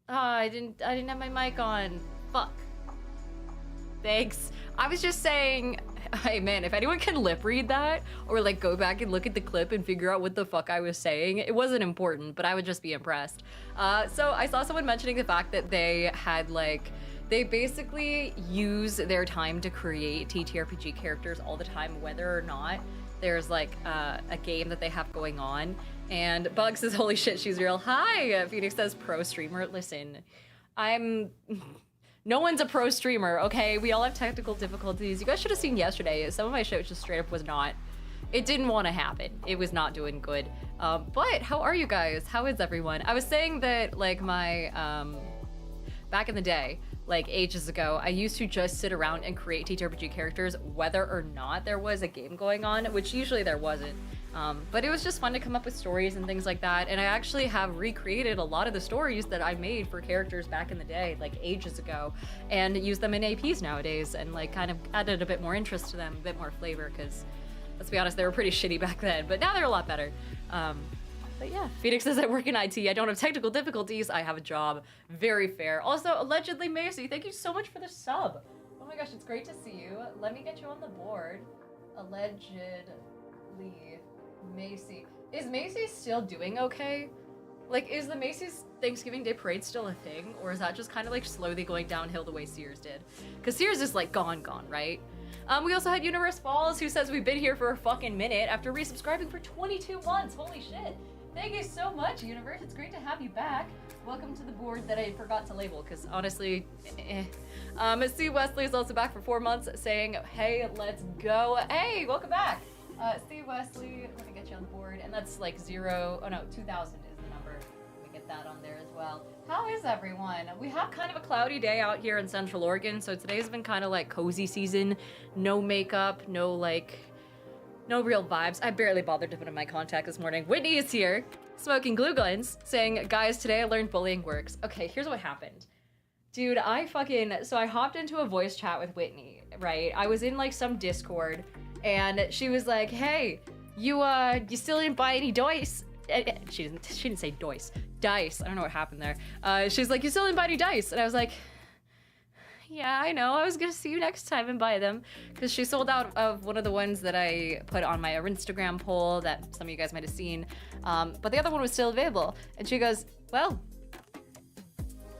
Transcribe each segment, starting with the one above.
I didn't have my mic on. Fuck. Thanks. I was just saying, hey man, if anyone can lip read that or like go back and look at the clip and figure out what the fuck I was saying, it wasn't important, but I would just be impressed. So I saw someone mentioning the fact that they had like, they basically use their time to create TTRPG characters all the time, whether or not there's like a game that they have going on. And Bug says, holy shit, she's real. Hi, Phoenix says, pro streamer. Listen, no one's a pro streamer, okay? We all have technical difficulties. You guys should have seen yesterday. Some of my shit just straight up was not, it didn't want to happen. It was not doing good. But how are you guys? How is everyone? I was saying that like my, back in the day, like ages ago, I used to just sit around and create TTRPG characters whether or not there was a game going on, which usually there wasn't. But it was just fun to come up with stories and things like that. And I actually have recreated a lot of the stories that I made for characters back in the day, like ages ago, and use them in APs nowadays and like kind of added a bit more interest to them, a bit more flavor, because let's be honest, they were pretty shitty back then, but now they're a lot better. But yeah, Phoenix says I work in IT. I don't have technical difficulties. I have a job. Very fair. Also, allegedly Macy, thank you so much for the sub. Oh my gosh, it's great to see you. Let me get you on the board. Allegedly Macy. Is Macy still doing okay? Like, is the Macy's Thanksgiving Day Parade still a thing? Or is that just kind of like slowly going downhill the way Sears did? Because Sears is like gone, right? We also had Universe Falls, who says we've been here for a fucking minute after resubscribing for 22 months. Holy shit. Thank you so much, Universe. It's great to have you back. Welcome to the board that I forgot to label, because honestly, Sue Wesley is also back for 4 months saying, hey, let's go. Hey, welcome back. Steve Wesley, let me get you on the board. And that's like 2000 is the number. Let me get that on there as well. How is everyone? We have kind of a cloudy day out here in Central Oregon, so today's been kind of like cozy season. No makeup, no real vibes. I barely bothered to put in my contact this morning. Whitney is here, smoking glue guns, saying, guys, today I learned bullying works. Okay, here's what happened. Dude, so I hopped into a voice chat with Whitney, right? I was in like some Discord, and she was like, hey, you still didn't buy any dice? She didn't say dice. Dice. I don't know what happened there. She's like, you still didn't buy any dice? And I was like, yeah, I know. I was gonna see you next time and buy them, because she sold out of one of the ones that I put on my Instagram poll that some of you guys might have seen. But the other one was still available. And she goes, well,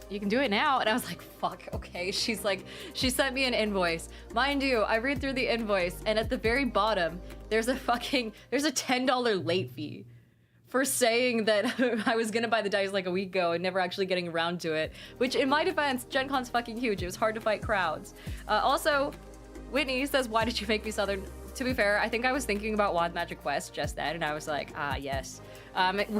you can do it now. And I was like, fuck, okay. She's like, she sent me an invoice. Mind you, I read through the invoice, and at the very bottom, there's a $10 late fee for saying that I was gonna buy the dice like a week ago and never actually getting around to it. Which, in my defense, Gen Con's fucking huge. It was hard to fight crowds. Also, Whitney says, why did you make me Southern? To be fair, I think I was thinking about Wild Magic Quest just then, and I was like, yes.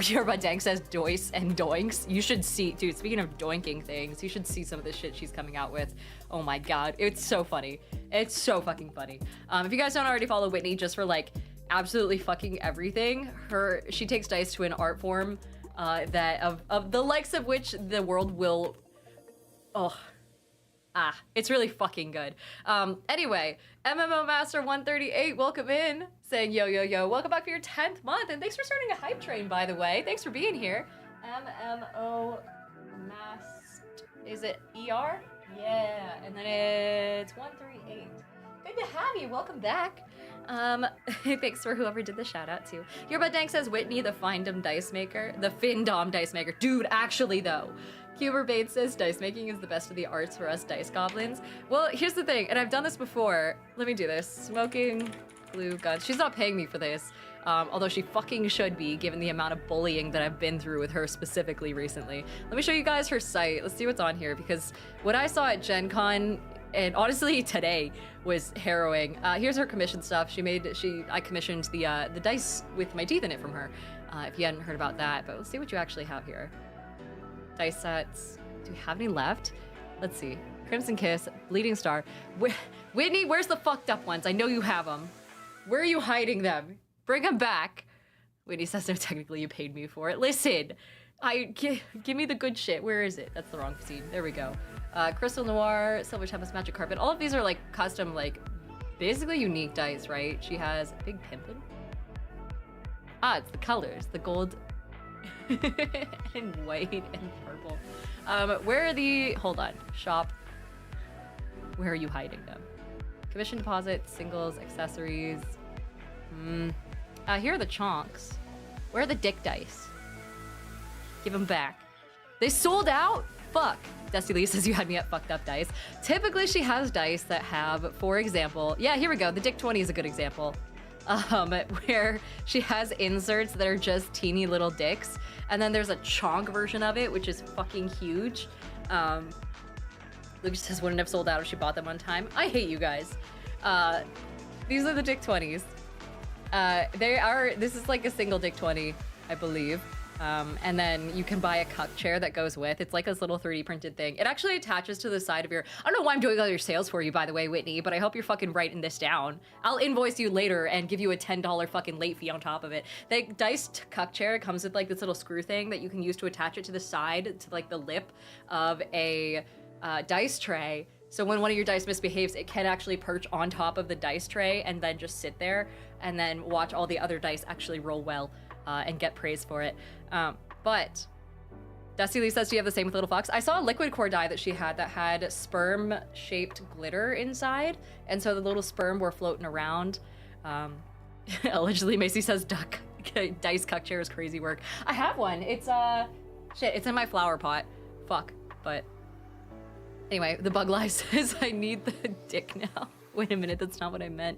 Yerba Dank says dois and doinks. You should see, dude, speaking of doinking things, you should see some of the shit she's coming out with. Oh my god, it's so funny. It's so fucking funny. If you guys don't already follow Whitney, just for like absolutely fucking everything, she takes dice to an art form that of the likes of which the world will, it's really fucking good. Anyway, MMO Master 138, welcome in, saying yo, yo, yo, welcome back for your 10th month, and thanks for starting a hype train, by the way. Thanks for being here. MMO Master, is it ER? Yeah, and then it's 138. Good to have you, welcome back. Thanks for whoever did the shout out too. Yerba Dank says Whitney, the Findom dice maker, the Findom dice maker. Dude, actually though, Huber Bates says dice making is the best of the arts for us dice goblins. Well, here's the thing, and I've done this before. Let me do this. Smoking glue guns. She's not paying me for this, although she fucking should be, given the amount of bullying that I've been through with her specifically recently. Let me show you guys her site. Let's see what's on here, because what I saw at Gen Con, and honestly today, was harrowing. Here's her commission stuff. I commissioned the dice with my teeth in it from her, if you hadn't heard about that, but let's see what you actually have here. Dice sets. Do we have any left? Let's see. Crimson Kiss, Bleeding Star. Whitney, where's the fucked up ones? I know you have them. Where are you hiding them? Bring them back. Whitney says, no, technically you paid me for it. Listen, give me the good shit. Where is it? That's the wrong scene. There we go. Crystal Noir, Silver Tempest, Magic Carpet. All of these are like custom, like basically unique dice, right? She has Big Pimpin'. It's the colors. The gold and white and purple. Where are the, hold on, shop. Where are you hiding them? Commission deposits, singles, accessories. Here are the chonks. Where are the dick dice? Give them back. They sold out? Fuck. Dusty Lee says you had me at fucked up dice. Typically she has dice that have, for example, yeah, here we go. The Dick 20 is a good example. Where she has inserts that are just teeny little dicks. And then there's a chonk version of it, which is fucking huge. Lucas says wouldn't have sold out if she bought them on time. I hate you guys. These are the Dick 20s. This is like a single Dick 20, I believe. And then you can buy a cuck chair that goes with. It's like this little 3D printed thing. It actually attaches to the side of your, I don't know why I'm doing all your sales for you, by the way, Whitney, but I hope you're fucking writing this down. I'll invoice you later and give you a $10 fucking late fee on top of it. The diced cuck chair comes with like this little screw thing that you can use to attach it to the side, to like the lip of a dice tray. So when one of your dice misbehaves, it can actually perch on top of the dice tray and then just sit there and then watch all the other dice actually roll well and get praise for it. But Dusty Lee says, do you have the same with Little Fox? I saw a liquid core die that she had that had sperm-shaped glitter inside, and so the little sperm were floating around. Allegedly, Macy says, duck dice cuck chair is crazy work. I have one. It's, shit, it's in my flower pot. Fuck, but... Anyway, the Bug Life says I need the dick now. Wait a minute, that's not what I meant.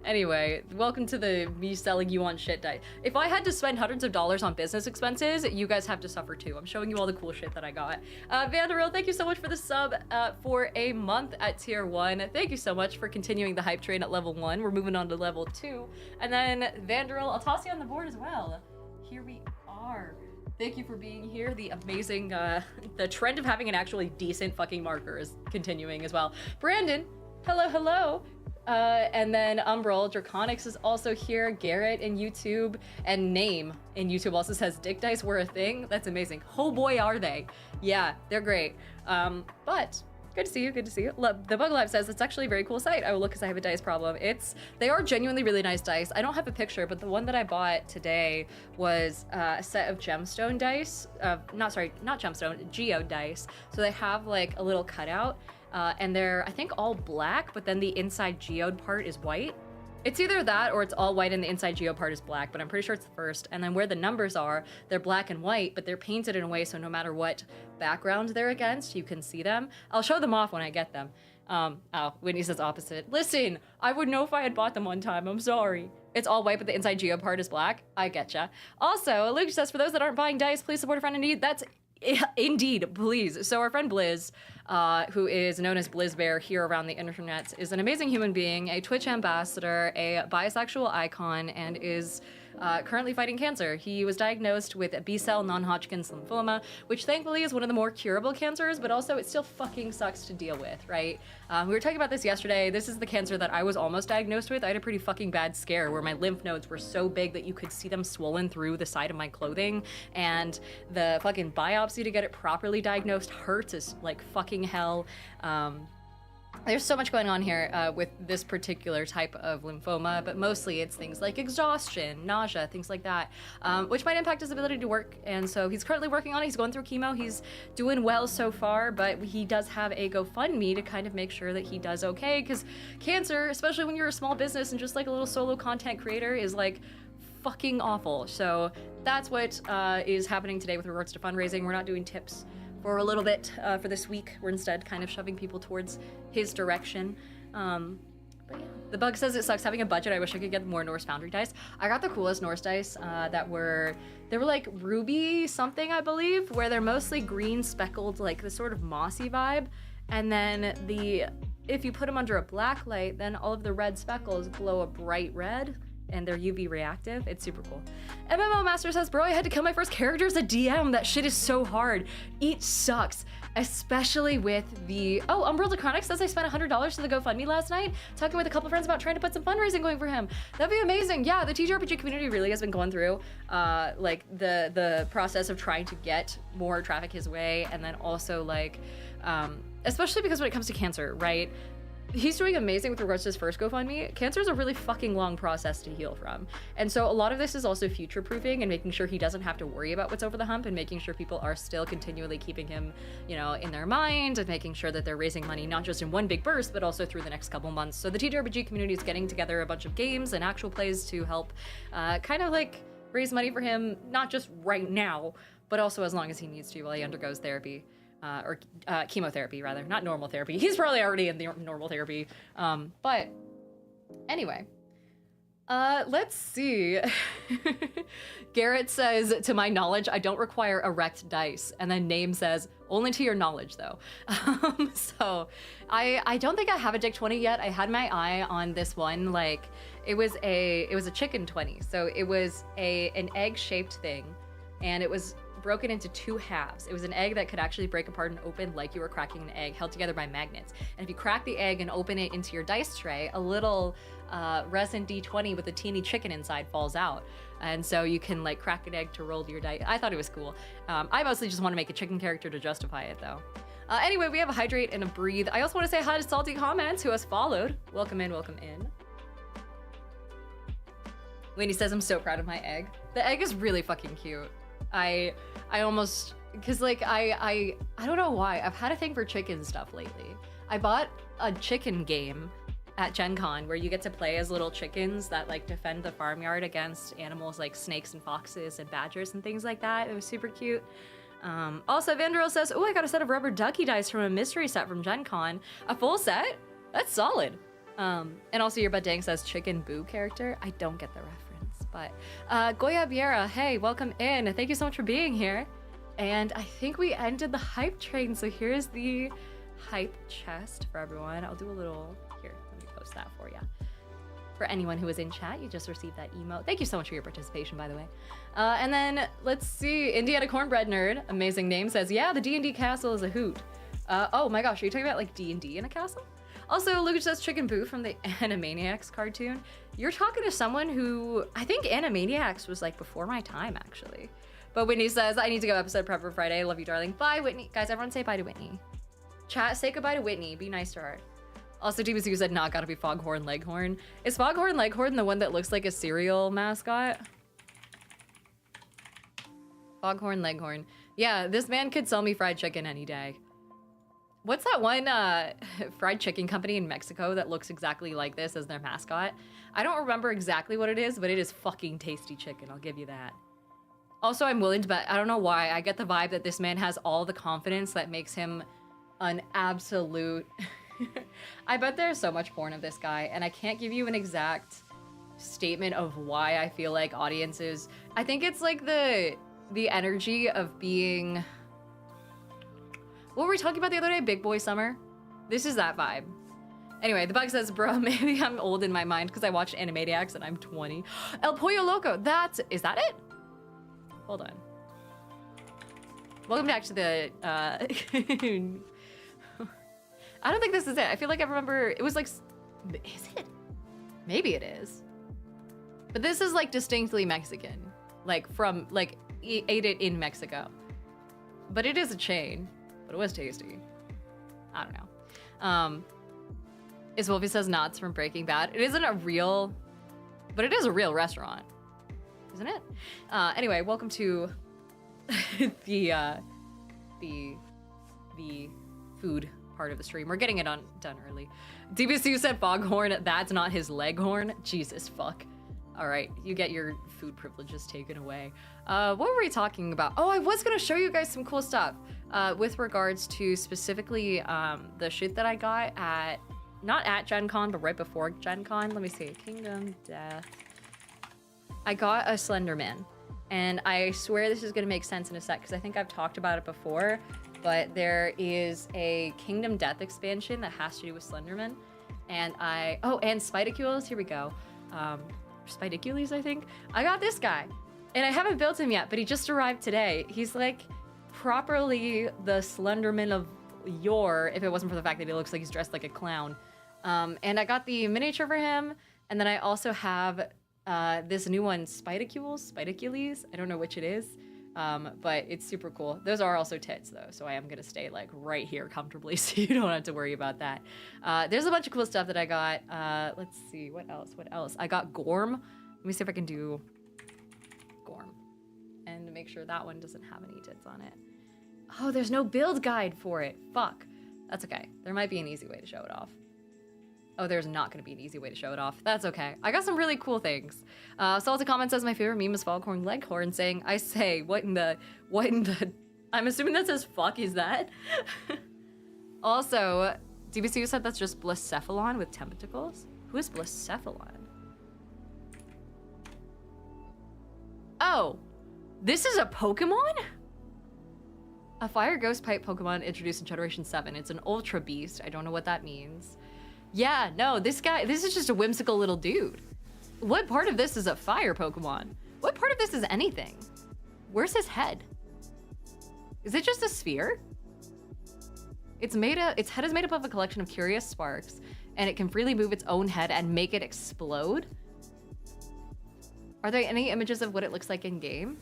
Anyway, welcome to the me selling you on shit dice. If I had to spend hundreds of dollars on business expenses, you guys have to suffer too. I'm showing you all the cool shit that I got. Vanderil, thank you so much for the sub for a month at tier 1. Thank you so much for continuing the hype train at level 1. We're moving on to level 2. And then Vanderil, I'll toss you on the board as well. Here we are. Thank you for being here. The amazing, the trend of having an actually decent fucking marker is continuing as well. Brandon, hello, hello. And then Umbral, Draconics is also here. Garrett in YouTube, and Name in YouTube also says dick dice were a thing. That's amazing. Oh boy, are they. Yeah, they're great. But good to see you, good to see you. The Bug Lab says it's actually a very cool site. I will look because I have a dice problem. They are genuinely really nice dice. I don't have a picture, but the one that I bought today was a set of gemstone dice. Not gemstone, geode dice. So they have like a little cutout. And they're, I think, all black, but then the inside geode part is white. It's either that or it's all white and the inside geode part is black, but I'm pretty sure it's the first. And then where the numbers are, they're black and white, but they're painted in a way so no matter what background they're against, you can see them. I'll show them off when I get them. Oh, Whitney says opposite. Listen, I would know if I had bought them one time, I'm sorry. It's all white, but the inside geode part is black. I getcha. Also, Luke says, for those that aren't buying dice, please support a friend in need. That's indeed, please. So our friend Blizz, who is known as Blizz Bear here around the internet, is an amazing human being, a Twitch ambassador, a bisexual icon, and is currently fighting cancer. He was diagnosed with B-cell non-Hodgkin's lymphoma, which thankfully is one of the more curable cancers, but also it still fucking sucks to deal with, right? We were talking about this yesterday. This is the cancer that I was almost diagnosed with. I had a pretty fucking bad scare where my lymph nodes were so big that you could see them swollen through the side of my clothing, and the fucking biopsy to get it properly diagnosed hurts as like fucking hell. There's so much going on here with this particular type of lymphoma, but mostly it's things like exhaustion, nausea, things like that, which might impact his ability to work. And so he's currently working on it. He's going through chemo. He's doing well so far, but he does have a GoFundMe to kind of make sure that he does okay, because cancer, especially when you're a small business and just like a little solo content creator, is like fucking awful. So that's what is happening today with regards to fundraising. We're not doing tips for a little bit for this week. We're instead kind of shoving people towards his direction. But yeah, the Bug says it sucks having a budget. I wish I could get more Norse Foundry dice. I got the coolest Norse dice they were like ruby something, I believe, where they're mostly green speckled, like the sort of mossy vibe. And then if you put them under a black light, then all of the red speckles glow a bright red, and they're UV reactive. It's super cool. MMO Master says, bro, I had to kill my first character as a DM. That shit is so hard. It sucks, especially with the... Oh, Umbrella Chronic says I spent $100 to the GoFundMe last night, talking with a couple friends about trying to put some fundraising going for him. That'd be amazing. Yeah, the TTRPG community really has been going through like the process of trying to get more traffic his way, and then also like, especially because when it comes to cancer, right? he's doing amazing with regards to his first GoFundMe. Cancer is a really fucking long process to heal from. And so a lot of this is also future-proofing and making sure he doesn't have to worry about what's over the hump and making sure people are still continually keeping him, you know, in their mind and making sure that they're raising money not just in one big burst, but also through the next couple months. So the TTRPG community is getting together a bunch of games and actual plays to help kind of like raise money for him, not just right now, but also as long as he needs to while he undergoes therapy. Or chemotherapy, rather. Not normal therapy. He's probably already in the normal therapy. But anyway, let's see. Garrett says, to my knowledge, I don't require erect dice. And then Name says, only to your knowledge, though. So I don't think I have a Dick 20 yet. I had my eye on this one. Like, it was a chicken 20. So it was an egg-shaped thing. And it was broken into 2 halves. It was an egg that could actually break apart and open like you were cracking an egg, held together by magnets. And if you crack the egg and open it into your dice tray, a little resin D20 with a teeny chicken inside falls out. And so you can like crack an egg to roll your dice. I thought it was cool. I mostly just want to make a chicken character to justify it though. Anyway, we have a hydrate and a breathe. I also want to say hi to Salty Comments, who has followed. Welcome in, welcome in. Winnie says, I'm so proud of my egg. The egg is really fucking cute. I almost, cause like I don't know why, I've had a thing for chicken stuff lately. I bought a chicken game at Gen Con where you get to play as little chickens that like defend the farmyard against animals like snakes and foxes and badgers and things like that. It was super cute. Also, Vandrel says, oh, I got a set of rubber ducky dice from a mystery set from Gen Con. A full set? That's solid. And also your Badang says chicken boo character. I don't get the reference. But Goya Biera, hey, welcome in. Thank you so much for being here. And I think we ended the hype train. So here's the hype chest for everyone. I'll do a little, here, let me post that for you. For anyone who was in chat, you just received that emote. Thank you so much for your participation, by the way. And then let's see, Indiana Cornbread Nerd, amazing name, says, yeah, the D&D castle is a hoot. Oh my gosh, are you talking about like D&D in a castle? Also, Lucas says Chicken Boo from the Animaniacs cartoon. You're talking to someone who, I think Animaniacs was like before my time, actually. But Whitney says, I need to go episode prep for Friday. Love you, darling. Bye, Whitney. Guys, everyone say bye to Whitney. Chat, say goodbye to Whitney. Be nice to her. Also, TBC said, nah, gotta be Foghorn Leghorn. Is Foghorn Leghorn the one that looks like a cereal mascot? Foghorn Leghorn. Yeah, this man could sell me fried chicken any day. What's that one fried chicken company in Mexico that looks exactly like this as their mascot? I don't remember exactly what it is, but it is fucking tasty chicken, I'll give you that. Also, I'm willing to bet, I don't know why, I get the vibe that this man has all the confidence that makes him an absolute... I bet there's so much porn of this guy, and I can't give you an exact statement of why I feel like audiences... I think it's like the energy of being... What were we talking about the other day? Big boy summer? This is that vibe. Anyway, the bug says, bro, maybe I'm old in my mind because I watched Animaniacs and I'm 20. El Pollo Loco, is that it? Hold on. Welcome back to the, I don't think this is it. I feel like I remember, it was like, is it? Maybe it is. But this is like distinctly Mexican. Like from, like, ate it in Mexico. But it is a chain. But it was tasty. I don't know. Is Wolfie says Knots from Breaking Bad. It isn't a real, but it is a real restaurant, isn't it? Anyway, welcome to the food part of the stream. We're getting it done early. DBC said Foghorn. That's not his leghorn. Jesus fuck. All right, you get your food privileges taken away. What were we talking about? Oh, I was gonna show you guys some cool stuff with regards to specifically the shit that I got at, not at Gen Con, but right before Gen Con. Let me see, Kingdom Death. I got a Slenderman, and I swear this is gonna make sense in a sec, because I think I've talked about it before, but there is a Kingdom Death expansion that has to do with Slenderman, and and Spidicules, here we go. Spidicules, I think. I got this guy, and I haven't built him yet, but he just arrived today. He's like properly the Slenderman of yore, if it wasn't for the fact that he looks like he's dressed like a clown. And I got the miniature for him, and then I also have this new one, Spidicules, I don't know which it is. But it's super cool. Those are also tits though, so I am gonna stay like right here comfortably so you don't have to worry about that. There's a bunch of cool stuff that I got. Let's see, what else? I got Gorm. Let me see if I can do Gorm and make sure that one doesn't have any tits on it. Oh, there's no build guide for it. Fuck. That's okay. There might be an easy way to show it off. Oh, there's not going to be an easy way to show it off. That's okay. I got some really cool things. Salty Comment says my favorite meme is Foghorn Leghorn saying, I say, what in the, I'm assuming that says fuck is that? Also, DBCU said that's just Blacephalon with tentacles. Who is Blacephalon? Oh, this is a Pokemon? A fire ghost pipe Pokemon introduced in Generation 7. It's an Ultra Beast. I don't know what that means. Yeah, no, this is just a whimsical little dude. What part of this is a fire Pokemon? What part of this is anything? Where's his head? Is it just a sphere? Its head is made up of a collection of curious sparks, and it can freely move its own head and make it explode? Are there any images of what it looks like in game?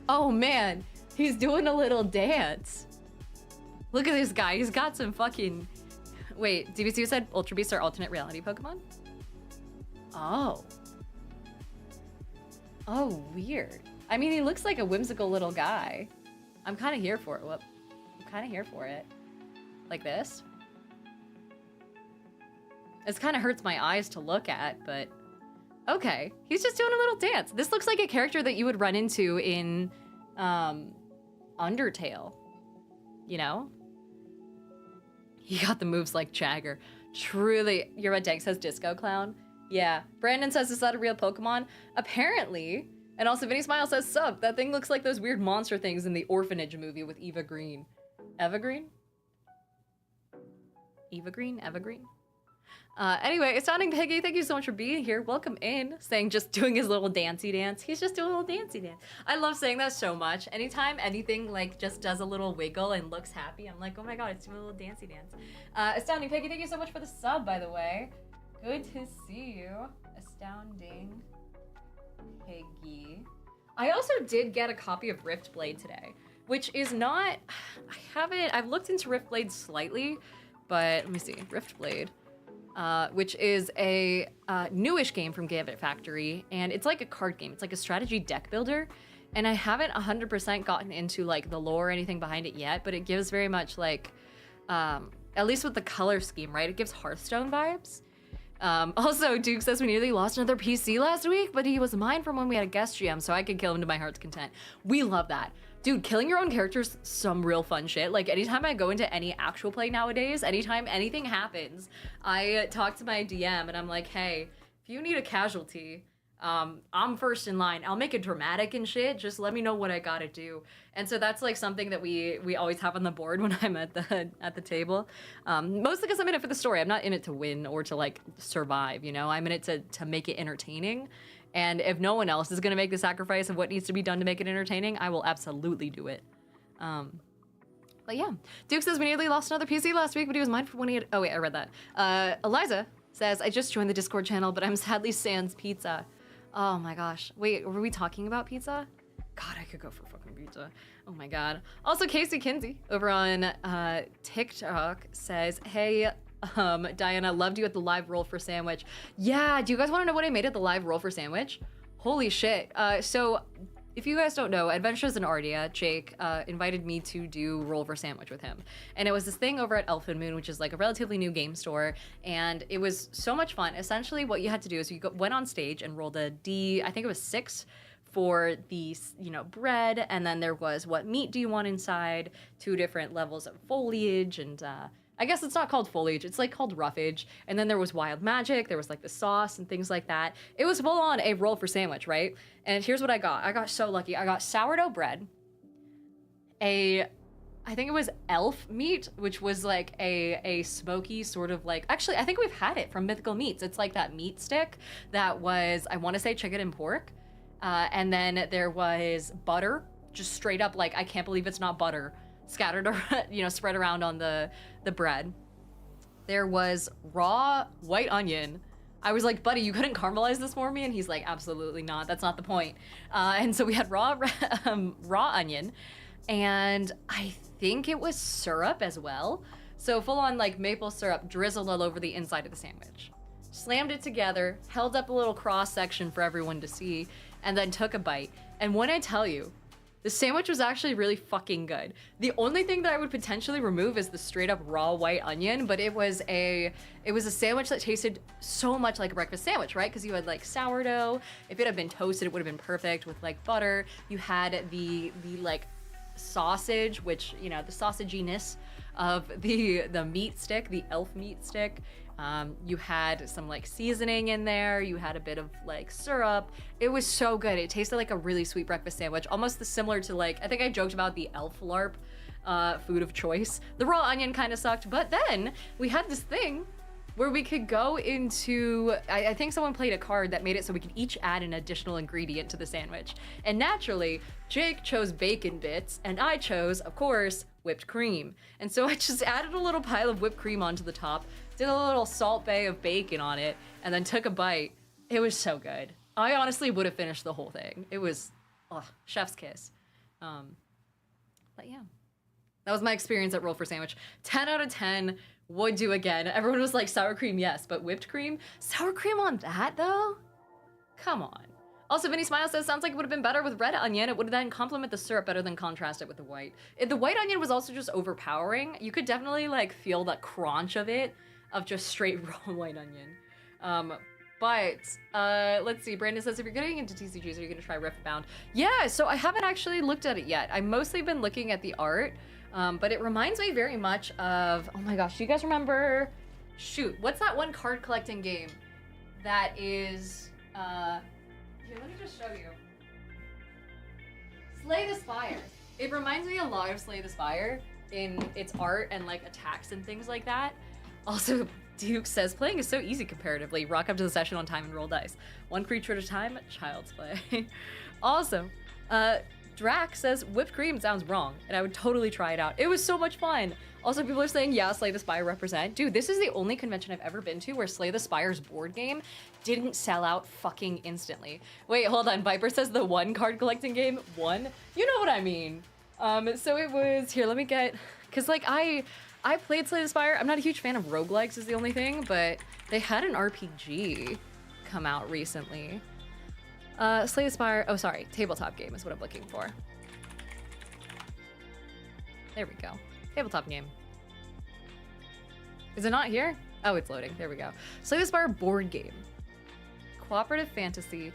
Oh man, he's doing a little dance. Look at this guy, he's got some fucking... Wait, DBC said Ultra Beasts are alternate reality Pokemon? Oh. Oh, weird. I mean, he looks like a whimsical little guy. I'm kind of here for it. Whoop. I'm kind of here for it. Like this. This kind of hurts my eyes to look at, but... Okay, he's just doing a little dance. This looks like a character that you would run into in, Undertale. You know? He got the moves like Jagger. Truly, your red tank says Disco Clown. Yeah. Brandon says, is that a real Pokemon? Apparently. And also Vinny Smile says, sup, that thing looks like those weird monster things in the Orphanage movie with Eva Green. Eva Green? Eva Green? Eva Green? Anyway, Astounding Piggy, thank you so much for being here. Welcome in. Saying just doing his little dancey dance. He's just doing a little dancey dance. I love saying that so much. Anytime anything like just does a little wiggle and looks happy, I'm like, oh my god, it's doing a little dancey dance. Astounding Piggy, thank you so much for the sub, by the way. Good to see you. Astounding Piggy. I also did get a copy of Riftblade today, which is not, I've looked into Riftblade slightly, but let me see, Riftblade. Which is a newish game from Gambit Factory, and it's like a card game. It's like a strategy deck builder, and I haven't 100% gotten into like the lore or anything behind it yet, but it gives very much like, at least with the color scheme, right? It gives Hearthstone vibes. Also, Duke says we nearly lost another PC last week, but he was mine from when we had a guest GM, so I could kill him to my heart's content. We love that. Dude, killing your own character's some real fun shit. Like, anytime I go into any actual play nowadays, anytime anything happens, I talk to my DM and I'm like, hey, if you need a casualty, I'm first in line. I'll make it dramatic and shit. Just let me know what I gotta do. And so that's like something that we always have on the board when I'm at the table. Mostly because I'm in it for the story. I'm not in it to win or to like survive, you know? I'm in it to make it entertaining. And if no one else is gonna make the sacrifice of what needs to be done to make it entertaining, I will absolutely do it. But yeah, Duke says we nearly lost another PC last week, but he was mine for when he had, oh wait, I read that. Eliza says, I just joined the Discord channel, but I'm sadly sans pizza. Oh my gosh. Wait, were we talking about pizza? God, I could go for fucking pizza. Oh my god. Also, Casey Kinsey over on TikTok says, hey, Diana, loved you at the live roll for sandwich. Yeah, do you guys want to know what I made at the live roll for sandwich? Holy shit. So if you guys don't know, Adventures in Ardia, Jake, invited me to do roll for sandwich with him. And it was this thing over at Elfin Moon, which is like a relatively new game store. And it was so much fun. Essentially, what you had to do is you went on stage and rolled a D, I think it was 6 for the, you know, bread. And then there was what meat do you want inside, 2 different levels of foliage, and I guess it's not called foliage, it's like called roughage. And then there was wild magic, there was like the sauce and things like that. It was full on a roll for sandwich, right? And here's what I got. I got so lucky. I got sourdough bread, I think it was elf meat, which was like a smoky sort of like, actually, I think we've had it from Mythical Meats. It's like that meat stick that was, I want to say chicken and pork. And then there was butter, just straight up like, I can't believe it's not butter, scattered around, you know, spread around on the bread. There was raw white onion, I was like, buddy, you couldn't caramelize this for me? And he's like, absolutely not. That's not the point. And so we had raw onion, and I think it was syrup as well. So full on like maple syrup drizzled all over the inside of the sandwich. Slammed it together, held up a little cross section for everyone to see, and then took a bite. And when I tell you, the sandwich was actually really fucking good. The only thing that I would potentially remove is the straight up raw white onion, but it was a sandwich that tasted so much like a breakfast sandwich, right? Because you had like sourdough. If it had been toasted, it would have been perfect with like butter. You had the like sausage, which, you know, the sausaginess of the meat stick, the elf meat stick. You had some like seasoning in there. You had a bit of like syrup. It was so good. It tasted like a really sweet breakfast sandwich, almost similar to like, I think I joked about the elf LARP food of choice. The raw onion kind of sucked, but then we had this thing where we could go into, I think someone played a card that made it so we could each add an additional ingredient to the sandwich. And naturally, Jake chose bacon bits, and I chose, of course, whipped cream. And so I just added a little pile of whipped cream onto the top, did a little Salt Bae of bacon on it, and then took a bite. It was so good. I honestly would have finished the whole thing. It was, chef's kiss. But yeah, that was my experience at Roll for Sandwich. 10 out of 10, would do again. Everyone was like, sour cream, yes, but whipped cream? Sour cream on that, though? Come on. Also, Vinny Smile says, sounds like it would have been better with red onion. It would then complement the syrup better than contrast it with the white. The white onion was also just overpowering. You could definitely like feel the crunch of it, of just straight raw white onion. Let's see. Brandon says, if you're getting into TCGs, are you going to try Riftbound? Yeah, so I haven't actually looked at it yet. I've mostly been looking at the art, but it reminds me very much of, oh my gosh, do you guys remember, shoot, what's that one card collecting game that is, here, let me just show you. Slay the Spire. It reminds me a lot of Slay the Spire in its art and like attacks and things like that. Also, Duke says, playing is so easy comparatively. Rock up to the session on time and roll dice. One creature at a time, child's play. Also, Drac says, whipped cream sounds wrong, and I would totally try it out. It was so much fun. Also, people are saying, yeah, Slay the Spire represent. Dude, this is the only convention I've ever been to where Slay the Spire's board game didn't sell out fucking instantly. Wait, hold on. Viper says the one card collecting game won. You know what I mean. So it was, here, let me get, because like I played Slay the Spire. I'm not a huge fan of roguelikes is the only thing, but they had an RPG come out recently. Slay the Spire, oh sorry, tabletop game is what I'm looking for. There we go. Tabletop game. Is it not here? Oh, it's loading. There we go. Slay the Spire board game. Cooperative fantasy.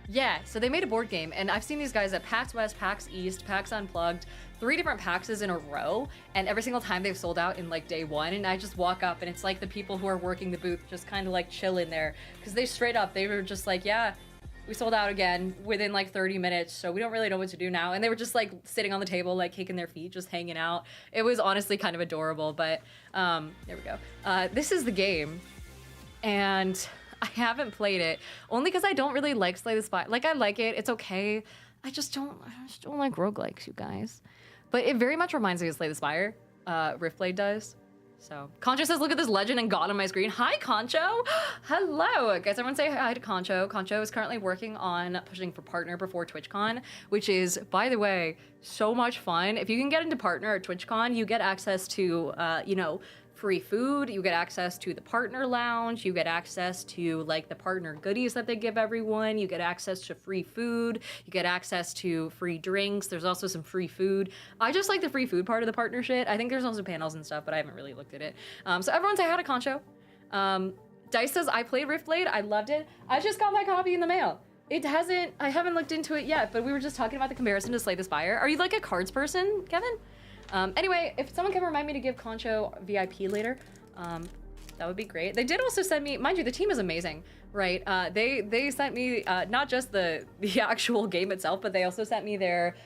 Yeah, so they made a board game, and I've seen these guys at PAX West, PAX East, PAX Unplugged, 3 different PAXs in a row, and every single time they've sold out in like day one, and I just walk up, and it's like the people who are working the booth just kind of like chill in there, because they straight up, they were just like, yeah, we sold out again within like 30 minutes, so we don't really know what to do now. And they were just like sitting on the table, like kicking their feet, just hanging out. It was honestly kind of adorable, but there we go. This is the game, and I haven't played it only because I don't really like Slay the Spire. Like, I like it, it's okay. I just don't like roguelikes, you guys. But it very much reminds me of Slay the Spire. Riftblade does. So, Concho says, look at this legend and god on my screen. Hi, Concho! Hello! Guys, everyone say hi to Concho. Concho is currently working on pushing for partner before TwitchCon, which is, by the way, so much fun. If you can get into partner at TwitchCon, you get access to, you know, free food, you get access to the partner lounge, you get access to like the partner goodies that they give everyone, you get access to free food, you get access to free drinks, there's also some free food. I just like the free food part of the partner shit. I think there's also panels and stuff, but I haven't really looked at it. So everyone say hi to Concho. Dice says, I played Riftblade, I loved it. I just got my copy in the mail. I haven't looked into it yet, but we were just talking about the comparison to Slay the Spire. Are you like a cards person, Kevin? Anyway, if someone can remind me to give Concho VIP later, that would be great. They did also send me, mind you, the team is amazing, right? They sent me not just the actual game itself, but they also sent me their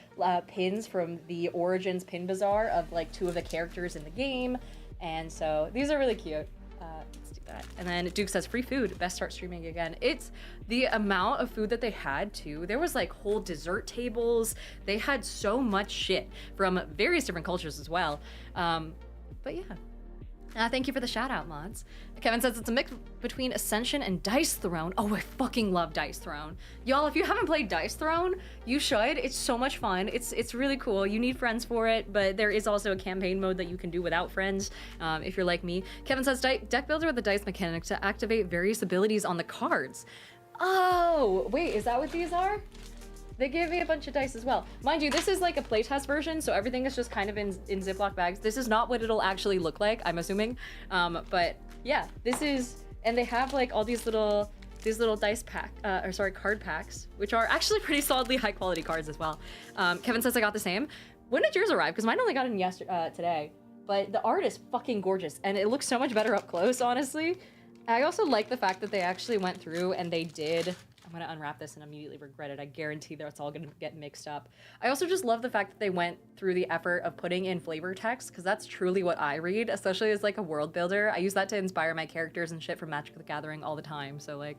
pins from the Origins pin bazaar of like 2 of the characters in the game, and so these are really cute. Let's do that. And then Duke says, free food, best start streaming again. It's the amount of food that they had too. There was like whole dessert tables. They had so much shit from various different cultures as well. But yeah. Thank you for the shout out, mods. Kevin says it's a mix between Ascension and Dice Throne. Oh, I fucking love Dice Throne. Y'all, if you haven't played Dice Throne, you should. It's so much fun. It's really cool. You need friends for it, but there is also a campaign mode that you can do without friends, if you're like me. Kevin says deck builder with the dice mechanic to activate various abilities on the cards. Oh, wait, is that what these are? They gave me a bunch of dice as well. Mind you, this is like a playtest version, so everything is just kind of in Ziploc bags. This is not what it'll actually look like, I'm assuming. But yeah, this is, and they have like all these little dice card packs, which are actually pretty solidly high quality cards as well. Kevin says I got the same. When did yours arrive? Because mine only got in today. But the art is fucking gorgeous, and it looks so much better up close, honestly. I also like the fact that they actually went through and they did. I'm gonna unwrap this and immediately regret it. I guarantee that's all gonna get mixed up. I also just love the fact that they went through the effort of putting in flavor text, because that's truly what I read, especially as like a world builder. I use that to inspire my characters and shit from Magic the Gathering all the time. So like,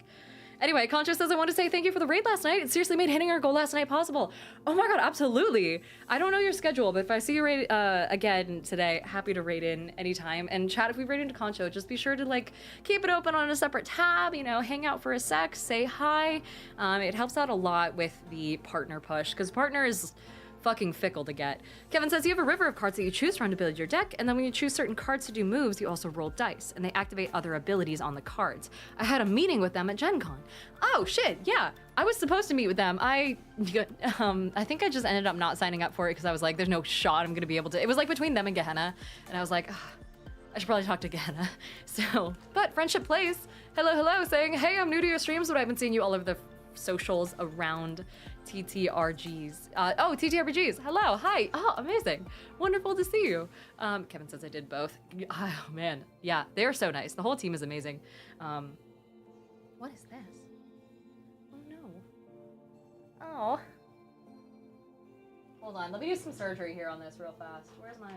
anyway, Conscious says I want to say thank you for the raid last night. It seriously made hitting our goal last night possible. Oh my god, absolutely. I don't know your schedule, but if I see you raid again today, happy to raid in anytime. And chat, if we raid into Concho, just be sure to like keep it open on a separate tab, you know, hang out for a sec, say hi. It helps out a lot with the partner push, because partner is fucking fickle to get. Kevin says you have a river of cards that you choose from to build your deck, and then when you choose certain cards to do moves, you also roll dice, and they activate other abilities on the cards. I had a meeting with them at Gen Con. Oh shit, yeah. I was supposed to meet with them. I think I just ended up not signing up for it because I was like, there's no shot I'm gonna be able to. It was like between them and Gehenna, and I was like, I should probably talk to Gehenna. So, but Friendship Plays, hello, saying, hey, I'm new to your streams, but I've been seeing you all over the socials around TTRGs. TTRPGs. Hello, hi. Oh, amazing. Wonderful to see you. Kevin says I did both. Oh, man. Yeah, they're so nice. The whole team is amazing. What is this? Oh, no. Oh. Hold on. Let me do some surgery here on this real fast. Where's my...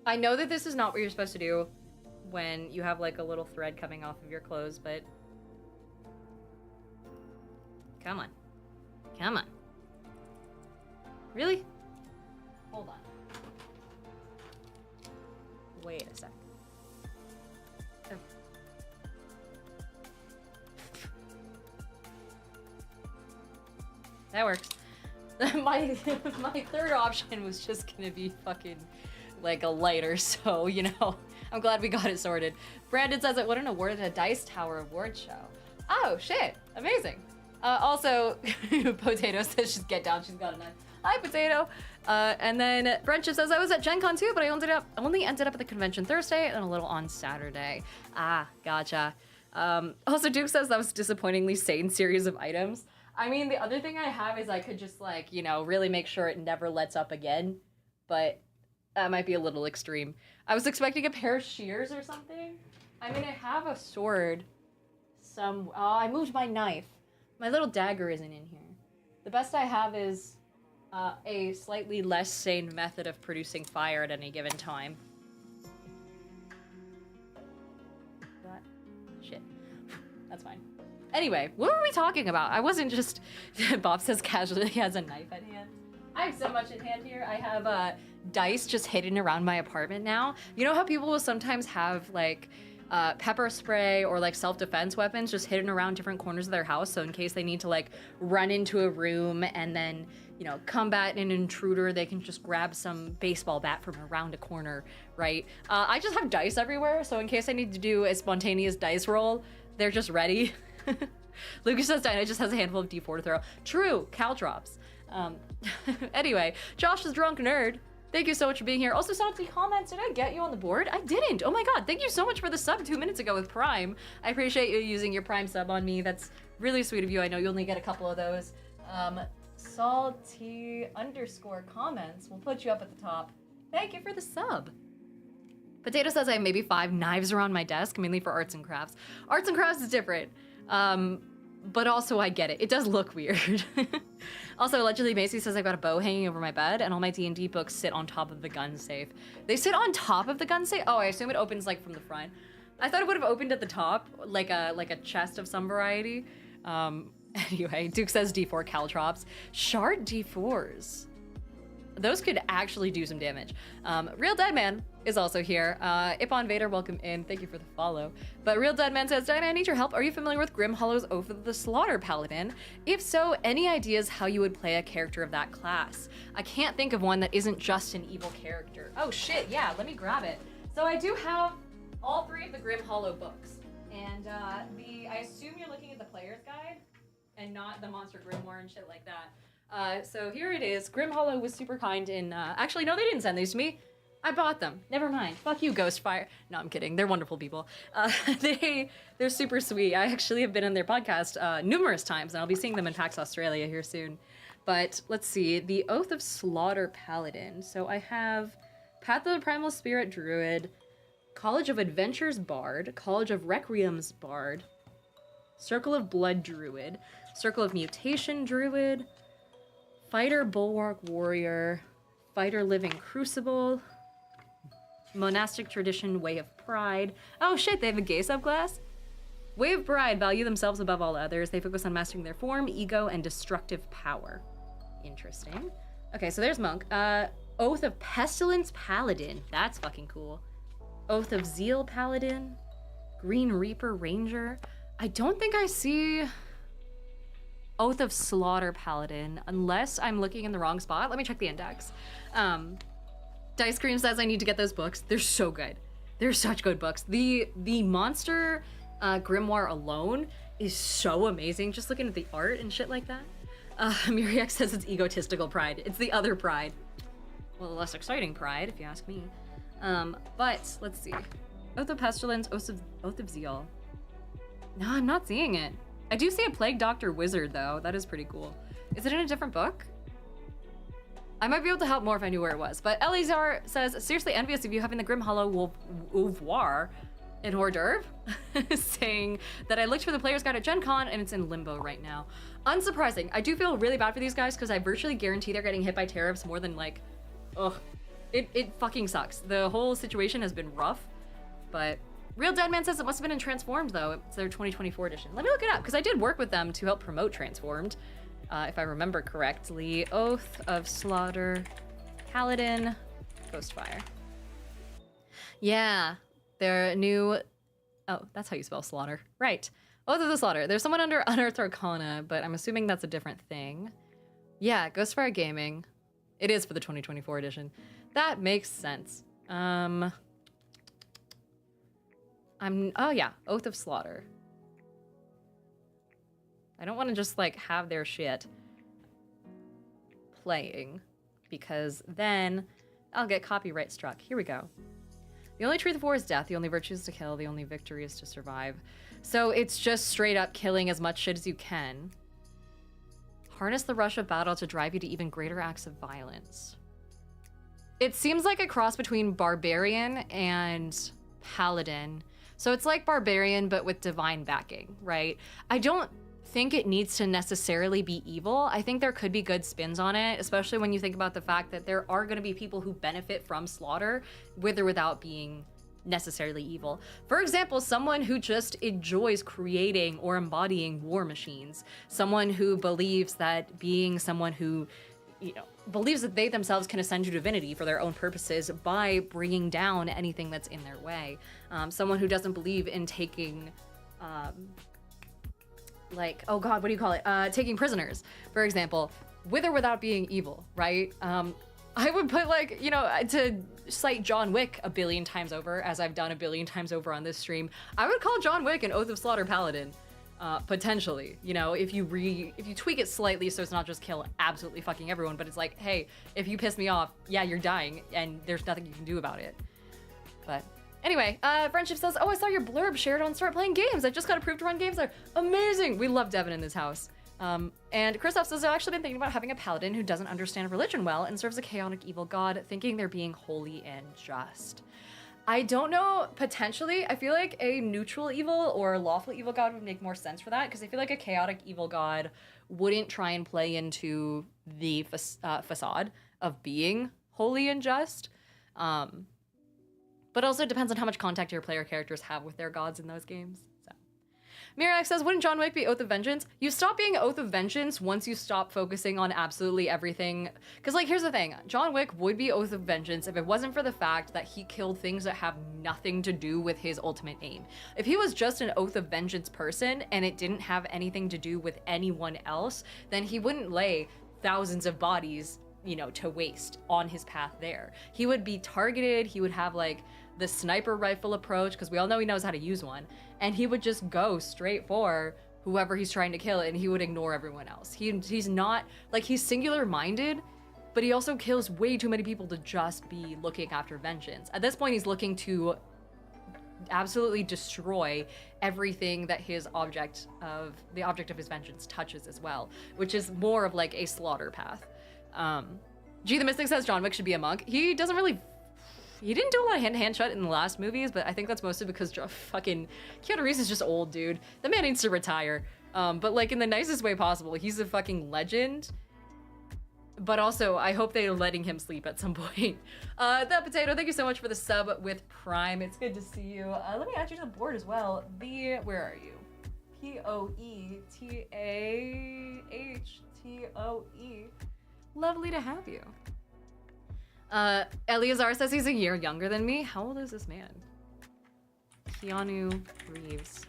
I know that this is not what you're supposed to do when you have, like, a little thread coming off of your clothes, but... Come on. Come on. Really? Hold on. Wait a sec. Oh. That works. my third option was just gonna be fucking like a lighter, so you know, I'm glad we got it sorted. Brandon says it won an award at a Dice Tower award show. Oh shit, amazing. Also, Potato says just get down, she's got a knife. Hi, Potato. And then Friendship says I was at Gen Con too, but I only ended up at the convention Thursday and a little on Saturday. Ah, gotcha. Also, Duke says that was a disappointingly sane series of items. I mean, the other thing I have is I could just like, you know, really make sure it never lets up again, but that might be a little extreme. I was expecting a pair of shears or something. I mean, I have a sword. I moved my knife. My little dagger isn't in here. The best I have is a slightly less sane method of producing fire at any given time. Shit. That's fine. Anyway, what were we talking about? I wasn't just... Bob says casually he has a knife at hand. I have so much at hand here. I have dice just hidden around my apartment now. You know how people will sometimes have like... pepper spray or like self-defense weapons just hidden around different corners of their house, so in case they need to like run into a room and then, you know, combat an intruder, they can just grab some baseball bat from around a corner, right? I just have dice everywhere, so in case I need to do a spontaneous dice roll, they're just ready. Lucas says Dinah just has a handful of D4 to throw. True, caltrops. Anyway, Josh the drunk nerd, thank you so much for being here. Also, Salty comments, did I get you on the board? I didn't. Oh my god, thank you so much for the sub 2 minutes ago with Prime. I appreciate you using your Prime sub on me. That's really sweet of you. I know you only get a couple of those. Salty _ comments will put you up at the top. Thank you for the sub. Potato says I have maybe 5 knives around my desk, mainly for arts and crafts. Arts and crafts is different. But also I get it. It does look weird. Also, allegedly Macy says I've got a bow hanging over my bed and all my D&D books sit on top of the gun safe. They sit on top of the gun safe? Oh, I assume it opens like from the front. I thought it would have opened at the top, like a chest of some variety. Anyway, Duke says D4 caltrops. Shard D4s. those could actually do some damage. Real Dead Man is also here. Ipon Vader, welcome in. Thank you for the follow. But Real Dead Man says, Diana, I need your help. Are you familiar with Grim Hollow's Oath of the Slaughter Paladin? If so, any ideas how you would play a character of that class? I can't think of one that isn't just an evil character. Oh shit, yeah, let me grab it. So I do have all 3 of the Grim Hollow books. And I assume you're looking at the player's guide and not the Monster Grimoire and shit like that. So here it is. Grim Hollow was super kind in, actually, no, they didn't send these to me. I bought them. Never mind. Fuck you, Ghostfire. No, I'm kidding. They're wonderful people. They're super sweet. I actually have been on their podcast numerous times, and I'll be seeing them in PAX Australia here soon. But let's see. The Oath of Slaughter Paladin. So I have Path of the Primal Spirit Druid, College of Adventures Bard, College of Requiem's Bard, Circle of Blood Druid, Circle of Mutation Druid, Fighter Bulwark Warrior, Fighter Living Crucible, Monastic Tradition Way of Pride. Oh shit, they have a gay subclass? Way of Pride value themselves above all others. They focus on mastering their form, ego, and destructive power. Interesting. Okay, so there's Monk. Oath of Pestilence Paladin. That's fucking cool. Oath of Zeal Paladin. Green Reaper Ranger. I don't think I see Oath of Slaughter Paladin, unless I'm looking in the wrong spot. Let me check the index. Dice Cream says I need to get those books. They're so good. They're such good books. The Monster Grimoire alone is so amazing. Just looking at the art and shit like that. Miriak says it's egotistical pride. It's the other pride. Well, the less exciting pride, if you ask me. But let's see. Oath of Pestilence, Oath of Zeal. No, I'm not seeing it. I do see a Plague Doctor Wizard, though. That is pretty cool. Is it in a different book? I might be able to help more if I knew where it was. But Elizar says, seriously envious of you having the Grim Hollow Ouvroir in hors d'oeuvre, saying that I looked for the player's guide at Gen Con and it's in limbo right now. Unsurprising. I do feel really bad for these guys because I virtually guarantee they're getting hit by tariffs more than like, ugh. It fucking sucks. The whole situation has been rough, but Real Dead Man says it must have been in Transformed though. It's their 2024 edition. Let me look it up because I did work with them to help promote Transformed. If I remember correctly. Oath of Slaughter, Paladin, Ghostfire. Yeah, their new... Oh, that's how you spell slaughter. Right. Oath of the Slaughter. There's someone under Unearthed Arcana, but I'm assuming that's a different thing. Yeah, Ghostfire Gaming. It is for the 2024 edition. That makes sense. Oh yeah, Oath of Slaughter. I don't want to just like have their shit playing because then I'll get copyright struck. Here we go. The only truth of war is death. The only virtue is to kill. The only victory is to survive. So it's just straight up killing as much shit as you can. Harness the rush of battle to drive you to even greater acts of violence. It seems like a cross between Barbarian and Paladin. So it's like Barbarian, but with divine backing, right? I don't think it needs to necessarily be evil. I think there could be good spins on it, especially when you think about the fact that there are going to be people who benefit from slaughter, with or without being necessarily evil. For example, someone who just enjoys creating or embodying war machines. Someone who believes that being someone who, you know, believes that they themselves can ascend to divinity for their own purposes by bringing down anything that's in their way. Someone who doesn't believe in taking, like, oh God, what do you call it? Taking prisoners, for example, with or without being evil, right? I would put, like, you know, to cite John Wick a billion times over, as I've done a billion times over on this stream, I would call John Wick an Oath of Slaughter Paladin. Potentially, you know, if you tweak it slightly so it's not just kill absolutely fucking everyone, but it's like, hey, if you piss me off, yeah, you're dying, and there's nothing you can do about it. But anyway, Friendship says, oh, I saw your blurb shared on Start Playing Games. I just got approved to run games there. Amazing! We love Devin in this house. And Christoph says, I've actually been thinking about having a paladin who doesn't understand religion well and serves a chaotic evil god, thinking they're being holy and just. I don't know, potentially, I feel like a neutral evil or lawful evil god would make more sense for that, because I feel like a chaotic evil god wouldn't try and play into the facade of being holy and just. But also it depends on how much contact your player characters have with their gods in those games. So, Mirax says, wouldn't John Wick be Oath of Vengeance? You stop being Oath of Vengeance once you stop focusing on absolutely everything. Because, like, here's the thing. John Wick would be Oath of Vengeance if it wasn't for the fact that he killed things that have nothing to do with his ultimate aim. If he was just an Oath of Vengeance person and it didn't have anything to do with anyone else, then he wouldn't lay thousands of bodies, you know, to waste on his path there. He would be targeted. He would have, like, the sniper rifle approach, because we all know he knows how to use one, and he would just go straight for whoever he's trying to kill, and he would ignore everyone else. He's not, like, he's singular-minded, but he also kills way too many people to just be looking after vengeance. At this point, he's looking to absolutely destroy everything that the object of his vengeance touches as well, which is more of like a slaughter path. G the Mystic says John Wick should be a monk. He didn't do a lot of hand shut in the last movies, but I think that's mostly because fucking Keanu Reeves is just old, dude. The man needs to retire. But like in the nicest way possible. He's a fucking legend. But also, I hope they're letting him sleep at some point. The Potato, thank you so much for the sub with Prime. It's good to see you. Let me add you to the board as well. Where are you? Poetahoe. Lovely to have you. Eleazar says he's a year younger than me. How old is this man? Keanu Reeves.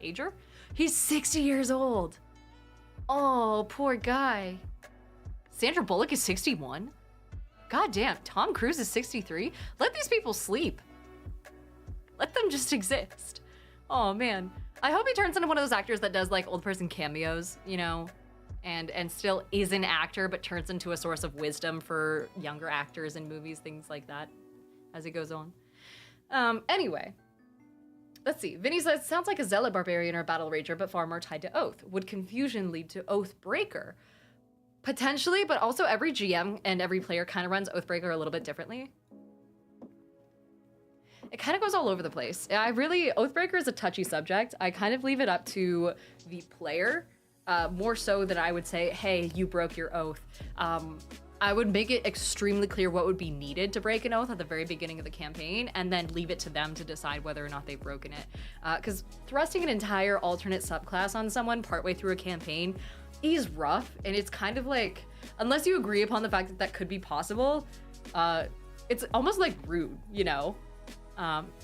Ager? He's 60 years old. Oh, poor guy. Sandra Bullock is 61? God damn, Tom Cruise is 63? Let these people sleep. Let them just exist. Oh man. I hope he turns into one of those actors that does like old person cameos, you know? And still is an actor, but turns into a source of wisdom for younger actors in movies, things like that, as it goes on. Anyway, let's see. Vinny says, sounds like a zealot barbarian or a battle rager, but far more tied to oath. Would confusion lead to oath breaker? Potentially, but also every GM and every player kind of runs Oathbreaker a little bit differently. It kind of goes all over the place. Oathbreaker is a touchy subject. I kind of leave it up to the player, more so than I would say, hey, you broke your oath. I would make it extremely clear what would be needed to break an oath at the very beginning of the campaign, and then leave it to them to decide whether or not they've broken it. Because thrusting an entire alternate subclass on someone partway through a campaign is rough, and it's kind of like, unless you agree upon the fact that that could be possible, it's almost like rude, you know?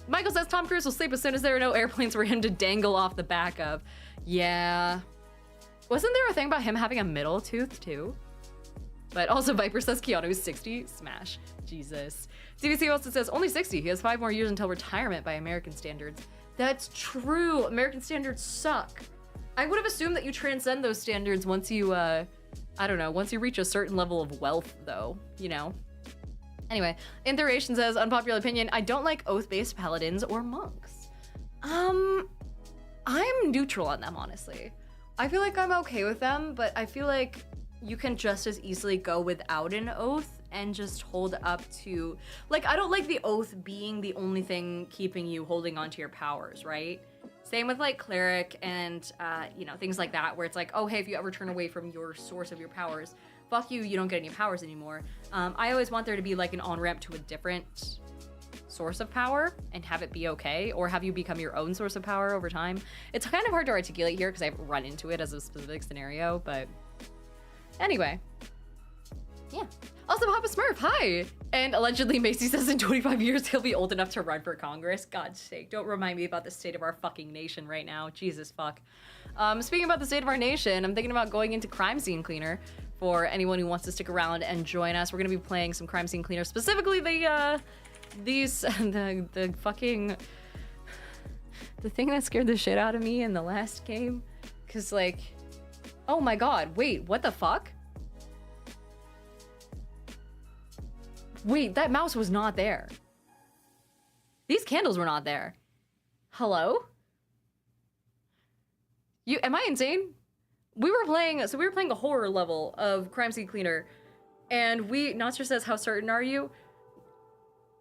Michael says Tom Cruise will sleep as soon as there are no airplanes for him to dangle off the back of. Yeah. Wasn't there a thing about him having a middle tooth too? But also Viper says Keanu's 60. Smash. Jesus. CBC also says only 60. He has 5 more years until retirement by American standards. That's true. American standards suck. I would have assumed that you transcend those standards once you, I don't know, once you reach a certain level of wealth though, you know? Anyway, Intheration says, unpopular opinion, I don't like oath-based paladins or monks. I'm neutral on them, honestly. I feel like I'm okay with them, but I feel like you can just as easily go without an oath and just hold up to, like, I don't like the oath being the only thing keeping you holding on to your powers, right? Same with like cleric and, you know, things like that, where it's like, oh, hey, if you ever turn away from your source of your powers, fuck you, you don't get any powers anymore. I always want there to be like an on-ramp to a different source of power and have it be okay, or have you become your own source of power over time. It's kind of hard to articulate here because I've run into it as a specific scenario, but anyway. Yeah. Also, Papa Smurf, hi! And allegedly Macy says in 25 years he'll be old enough to run for Congress. God's sake, don't remind me about the state of our fucking nation right now. Jesus fuck. Speaking about the state of our nation, I'm thinking about going into Crime Scene Cleaner for anyone who wants to stick around and join us. We're gonna be playing some Crime Scene Cleaner, specifically the fucking... the thing that scared the shit out of me in the last game. Cause like, oh my god, wait, what the fuck? Wait, that mouse was not there. These candles were not there. Hello? Am I insane? We were playing a horror level of Crime Scene Cleaner, and Nostra says, how certain are you?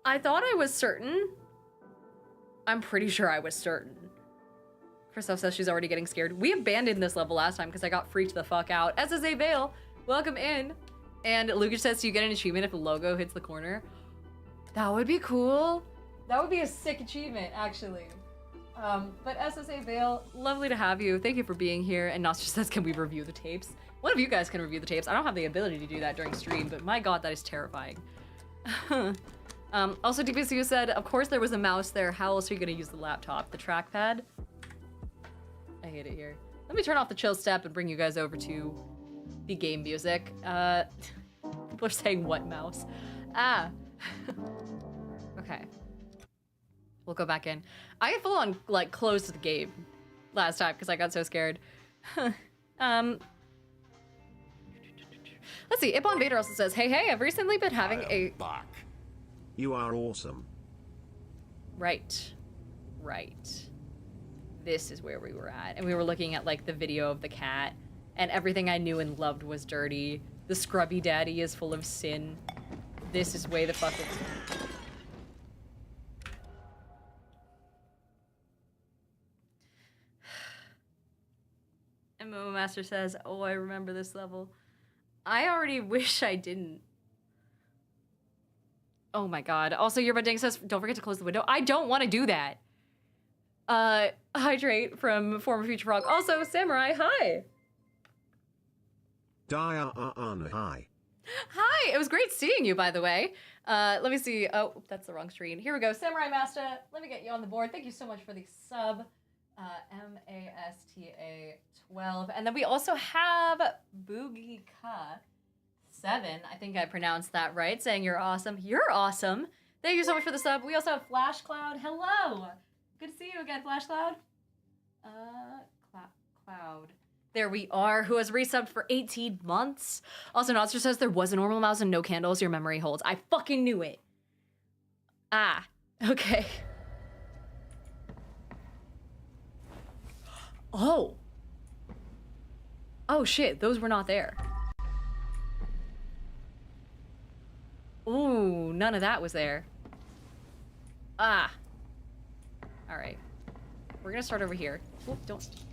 I thought I was certain. I'm pretty sure I was certain. Christoph says she's already getting scared. We abandoned this level last time because I got freaked the fuck out. As is a Vale, welcome in. And Lucas says, do you get an achievement if a logo hits the corner? That would be cool. That would be a sick achievement, actually. But SSA Vale, lovely to have you. Thank you for being here. And Nostra says, can we review the tapes? One of you guys can review the tapes. I don't have the ability to do that during stream, but my god, that is terrifying. Also, DPCU said, of course there was a mouse there. How else are you gonna use the laptop? The trackpad? I hate it here. Let me turn off the chill step and bring you guys over to the game music. People are saying, what mouse? Ah. Okay. We'll go back in. I full on, like, closed the game last time because I got so scared. Let's see, Ipon Vader also says, hey, I've recently been having a... Back. You are awesome. Right. This is where we were at. And we were looking at, like, the video of the cat. And everything I knew and loved was dirty. The scrubby daddy is full of sin. This is way the fuck... MMO Master says, oh, I remember this level. I already wish I didn't. Oh my god. Also, Yerba Ding says, don't forget to close the window. I don't want to do that. Hydrate from former Future Frog. Also, Samurai, hi. Hi. Hi, it was great seeing you, by the way. Let me see. Oh, that's the wrong screen. Here we go. Samurai Master, let me get you on the board. Thank you so much for the sub. MASTA12. And then we also have Boogika7. I think I pronounced that right, saying you're awesome. You're awesome. Thank you so much for the sub. We also have Flash Cloud. Hello. Good to see you again, Flash Cloud. Cloud. There we are, who has resubbed for 18 months. Also, Nodster says there was a normal mouse and no candles your memory holds. I fucking knew it. Ah, okay. Oh. Oh shit, those were not there. Ooh, none of that was there. Ah. Alright. We're gonna start over here. Oop, don't spill.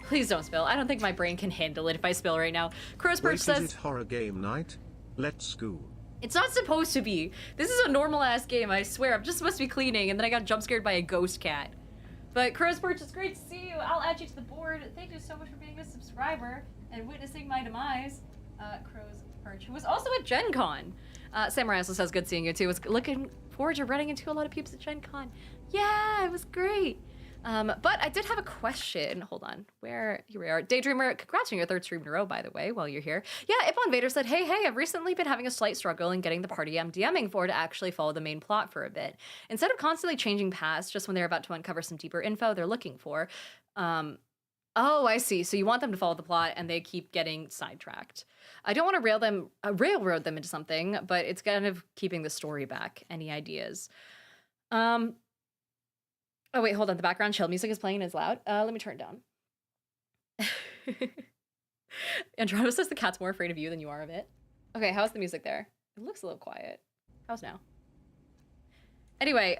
Please don't spill. I don't think my brain can handle it if I spill right now. Crow's Perch says... Is it horror game night? Let's go. It's not supposed to be. This is a normal-ass game, I swear. I'm just supposed to be cleaning, and then I got jump-scared by a ghost cat. But Crow's Perch, it's great to see you. I'll add you to the board. Thank you so much for being a subscriber and witnessing my demise. Crow's Perch, who was also at Gen Con. Samurai also says, good seeing you, too. Was looking forward to running into a lot of peeps at Gen Con. Yeah, it was great. But I did have a question. Hold on. Here we are. Daydreamer, congrats on your 3rd stream in a row, by the way, while you're here. Yeah, Ipon Vader said, hey, I've recently been having a slight struggle in getting the party I'm DMing for to actually follow the main plot for a bit. Instead of constantly changing paths just when they're about to uncover some deeper info they're looking for. Oh, I see. So you want them to follow the plot and they keep getting sidetracked. I don't want to railroad them into something, but it's kind of keeping the story back. Any ideas? Oh, wait, hold on. The background chill music is playing and it's loud. Let me turn it down. Andromeda says the cat's more afraid of you than you are of it. Okay, how's the music there? It looks a little quiet. How's now? Anyway,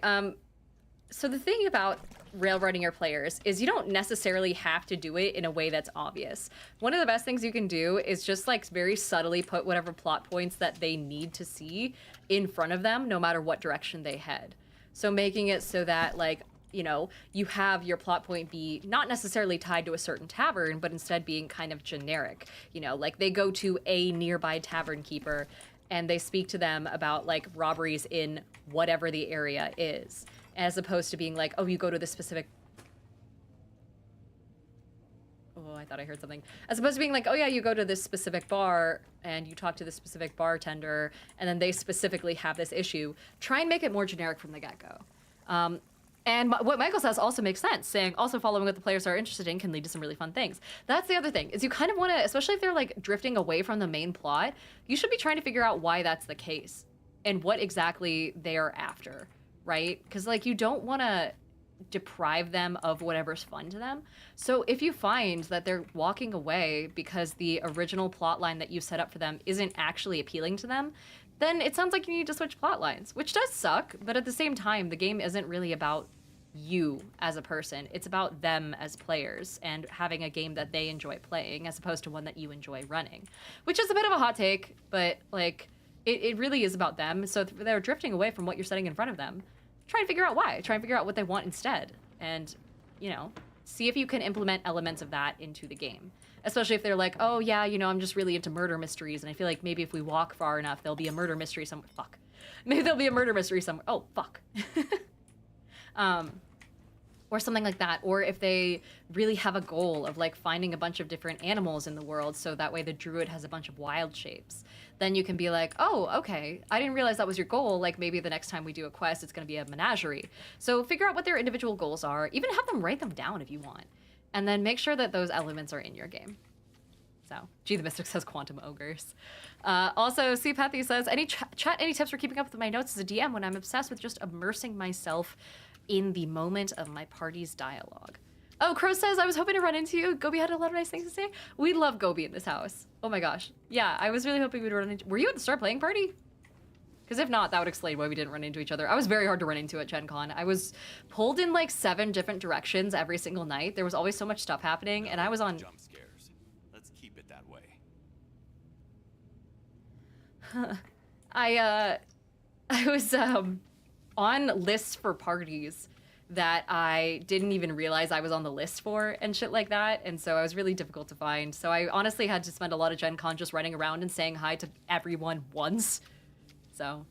so the thing about railroading your players is you don't necessarily have to do it in a way that's obvious. One of the best things you can do is just like very subtly put whatever plot points that they need to see in front of them, no matter what direction they head. So making it so that like, you know, you have your plot point be not necessarily tied to a certain tavern, but instead being kind of generic. You know, like they go to a nearby tavern keeper and they speak to them about like robberies in whatever the area is, as opposed to being like, oh, you go to this specific... Oh, I thought I heard something. As opposed to being like, oh yeah, you go to this specific bar and you talk to this specific bartender and then they specifically have this issue. Try and make it more generic from the get-go. And what Michael says also makes sense, saying also following what the players are interested in can lead to some really fun things. That's the other thing, is you kind of want to, especially if they're like drifting away from the main plot, you should be trying to figure out why that's the case and what exactly they're after, right? Because like you don't want to deprive them of whatever's fun to them. So if you find that they're walking away because the original plot line that you set up for them isn't actually appealing to them, then it sounds like you need to switch plot lines, which does suck, but at the same time, the game isn't really about you as a person. It's about them as players and having a game that they enjoy playing as opposed to one that you enjoy running, which is a bit of a hot take, but like it really is about them. So if they're drifting away from what you're setting in front of them, try and figure out why. Try and figure out what they want instead. And, you know, see if you can implement elements of that into the game. Especially if they're like, oh yeah, you know, I'm just really into murder mysteries, and I feel like maybe if we walk far enough, there'll be a murder mystery somewhere. Fuck. Maybe there'll be a murder mystery somewhere. Oh, fuck. Or something like that. Or if they really have a goal of like finding a bunch of different animals in the world, so that way the druid has a bunch of wild shapes. Then you can be like, oh, okay, I didn't realize that was your goal. Like maybe the next time we do a quest, it's gonna be a menagerie. So figure out what their individual goals are. Even have them write them down if you want. And then make sure that those elements are in your game. So, G the Mystic says quantum ogres. Also, C. Pathy says, chat any tips for keeping up with my notes as a DM when I'm obsessed with just immersing myself in the moment of my party's dialogue. Oh, Crow says, I was hoping to run into you. Gobi had a lot of nice things to say. We love Gobi in this house. Oh my gosh. Yeah, I was really hoping we'd run into... Were you at the Start Playing party? Because if not, that would explain why we didn't run into each other. I was very hard to run into at Gen Con. I was pulled in like 7 different directions every single night. There was always so much stuff happening, and I was on... Jump scares. Let's keep it that way. I was on lists for parties that I didn't even realize I was on the list for and shit like that, and so I was really difficult to find. So I honestly had to spend a lot of Gen Con just running around and saying hi to everyone once. So,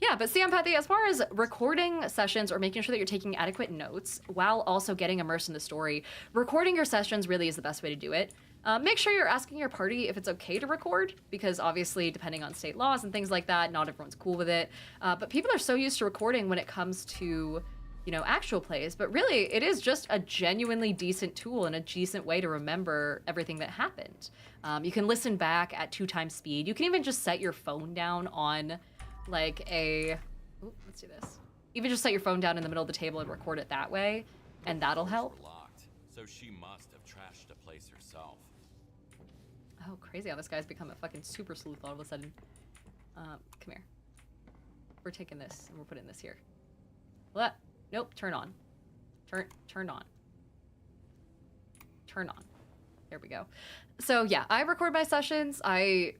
yeah, but see, Empathy, as far as recording sessions or making sure that you're taking adequate notes while also getting immersed in the story, recording your sessions really is the best way to do it. Make sure you're asking your party if it's okay to record, because obviously, depending on state laws and things like that, not everyone's cool with it. But people are so used to recording when it comes to, you know, actual plays. But really, it is just a genuinely decent tool and a decent way to remember everything that happened. You can listen back at 2 times speed. You can even just set your phone down on... like a, ooh, let's do this. Even just set your phone down in the middle of the table and record it that way, and that'll help. Locked, so she must have trashed a place herself. Oh, crazy how this guy's become a fucking super sleuth all of a sudden. Come here. We're taking this and we're putting this here. What? Nope, turn on. Turn on. Turn on. There we go. So yeah, I record my sessions. I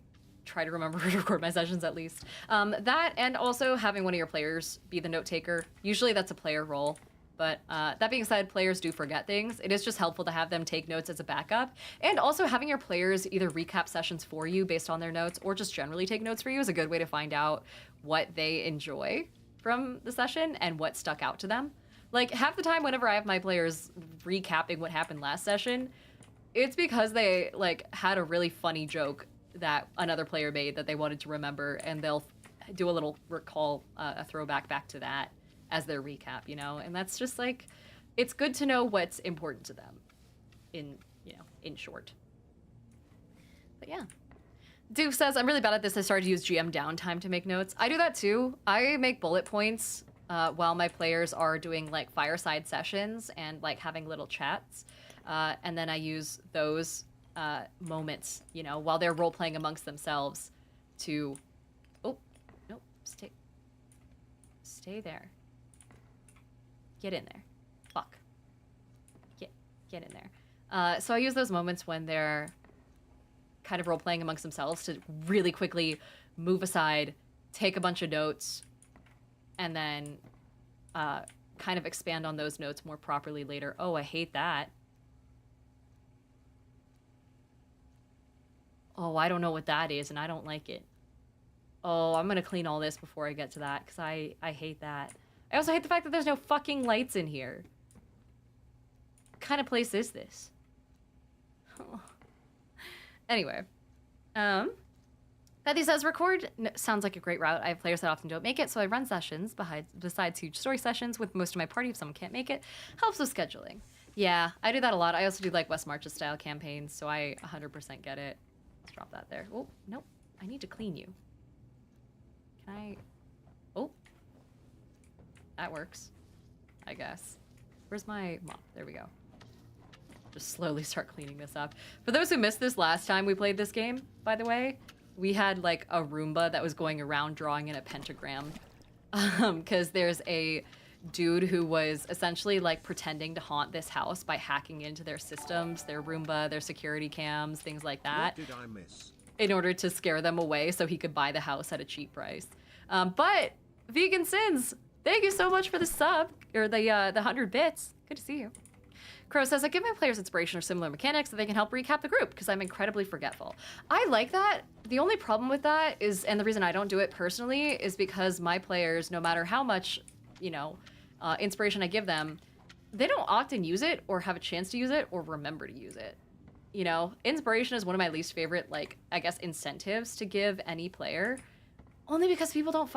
try to remember to record my sessions at least. That and also having one of your players be the note taker. Usually that's a player role, but that being said, players do forget things. It is just helpful to have them take notes as a backup, and also having your players either recap sessions for you based on their notes or just generally take notes for you is a good way to find out what they enjoy from the session and what stuck out to them. Like half the time whenever I have my players recapping what happened last session, it's because they like had a really funny joke that another player made that they wanted to remember, and they'll do a little recall, a throwback back to that as their recap, you know? And that's just like, it's good to know what's important to them in, you know, in short. But yeah. Doof says, I'm really bad at this. I started to use GM downtime to make notes. I do that too. I make bullet points while my players are doing like fireside sessions and like having little chats. And then I use those moments, you know, while they're role-playing amongst themselves to... Oh, nope, stay there. Get in there. Fuck. Get in there. So I use those moments when they're kind of role-playing amongst themselves to really quickly move aside, take a bunch of notes, and then kind of expand on those notes more properly later. Oh, I hate that. Oh, I don't know what that is, and I don't like it. Oh, I'm gonna clean all this before I get to that, because I hate that. I also hate the fact that there's no fucking lights in here. What kind of place is this? Oh. Anyway. Bethy says, record sounds like a great route. I have players that often don't make it, so I run sessions besides huge story sessions with most of my party if someone can't make it. Helps with scheduling. Yeah, I do that a lot. I also do like West Marches style campaigns, so I 100% get it. Let's drop that there. Oh, nope. I need to clean you. Can I... Oh. That works. I guess. Where's my mop? There we go. Just slowly start cleaning this up. For those who missed this last time we played this game, by the way, we had like a Roomba that was going around drawing in a pentagram. Because there's a dude who was essentially like pretending to haunt this house by hacking into their systems, their Roomba, their security cams, things like that. What did I miss? In order to scare them away so he could buy the house at a cheap price. But Vegan Sins, Thank you so much for the sub, or the 100 bits. Good to see you. Crow says, I give my players inspiration or similar mechanics so they can help recap the group, because I'm incredibly forgetful. I like that. The only problem with that is, and the reason I don't do it personally, is because my players, no matter how much, you know, inspiration I give them, they don't often use it, or have a chance to use it, or remember to use it. You know, inspiration is one of my least favorite, like, I guess, incentives to give any player. Only because people don't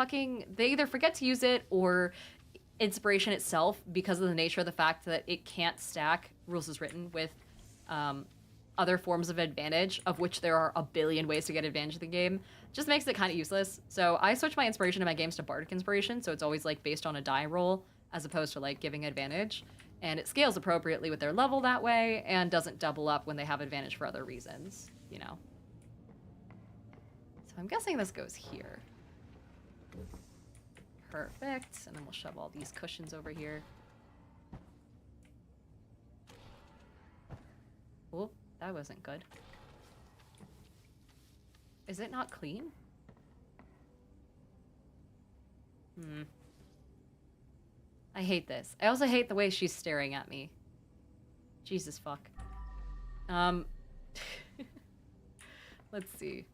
they either forget to use it, or inspiration itself, because of the nature of the fact that it can't stack, rules is written, with other forms of advantage, of which there are a billion ways to get advantage of the game, just makes it kind of useless. So I switch my inspiration in my games to bardic inspiration, so it's always like based on a die roll, as opposed to like giving advantage. And it scales appropriately with their level that way, and doesn't double up when they have advantage for other reasons, you know. So I'm guessing this goes here. Perfect, and then we'll shove all these cushions over here. Oh, that wasn't good. Is it not clean? I hate this. I also hate the way she's staring at me. Jesus fuck. Let's see.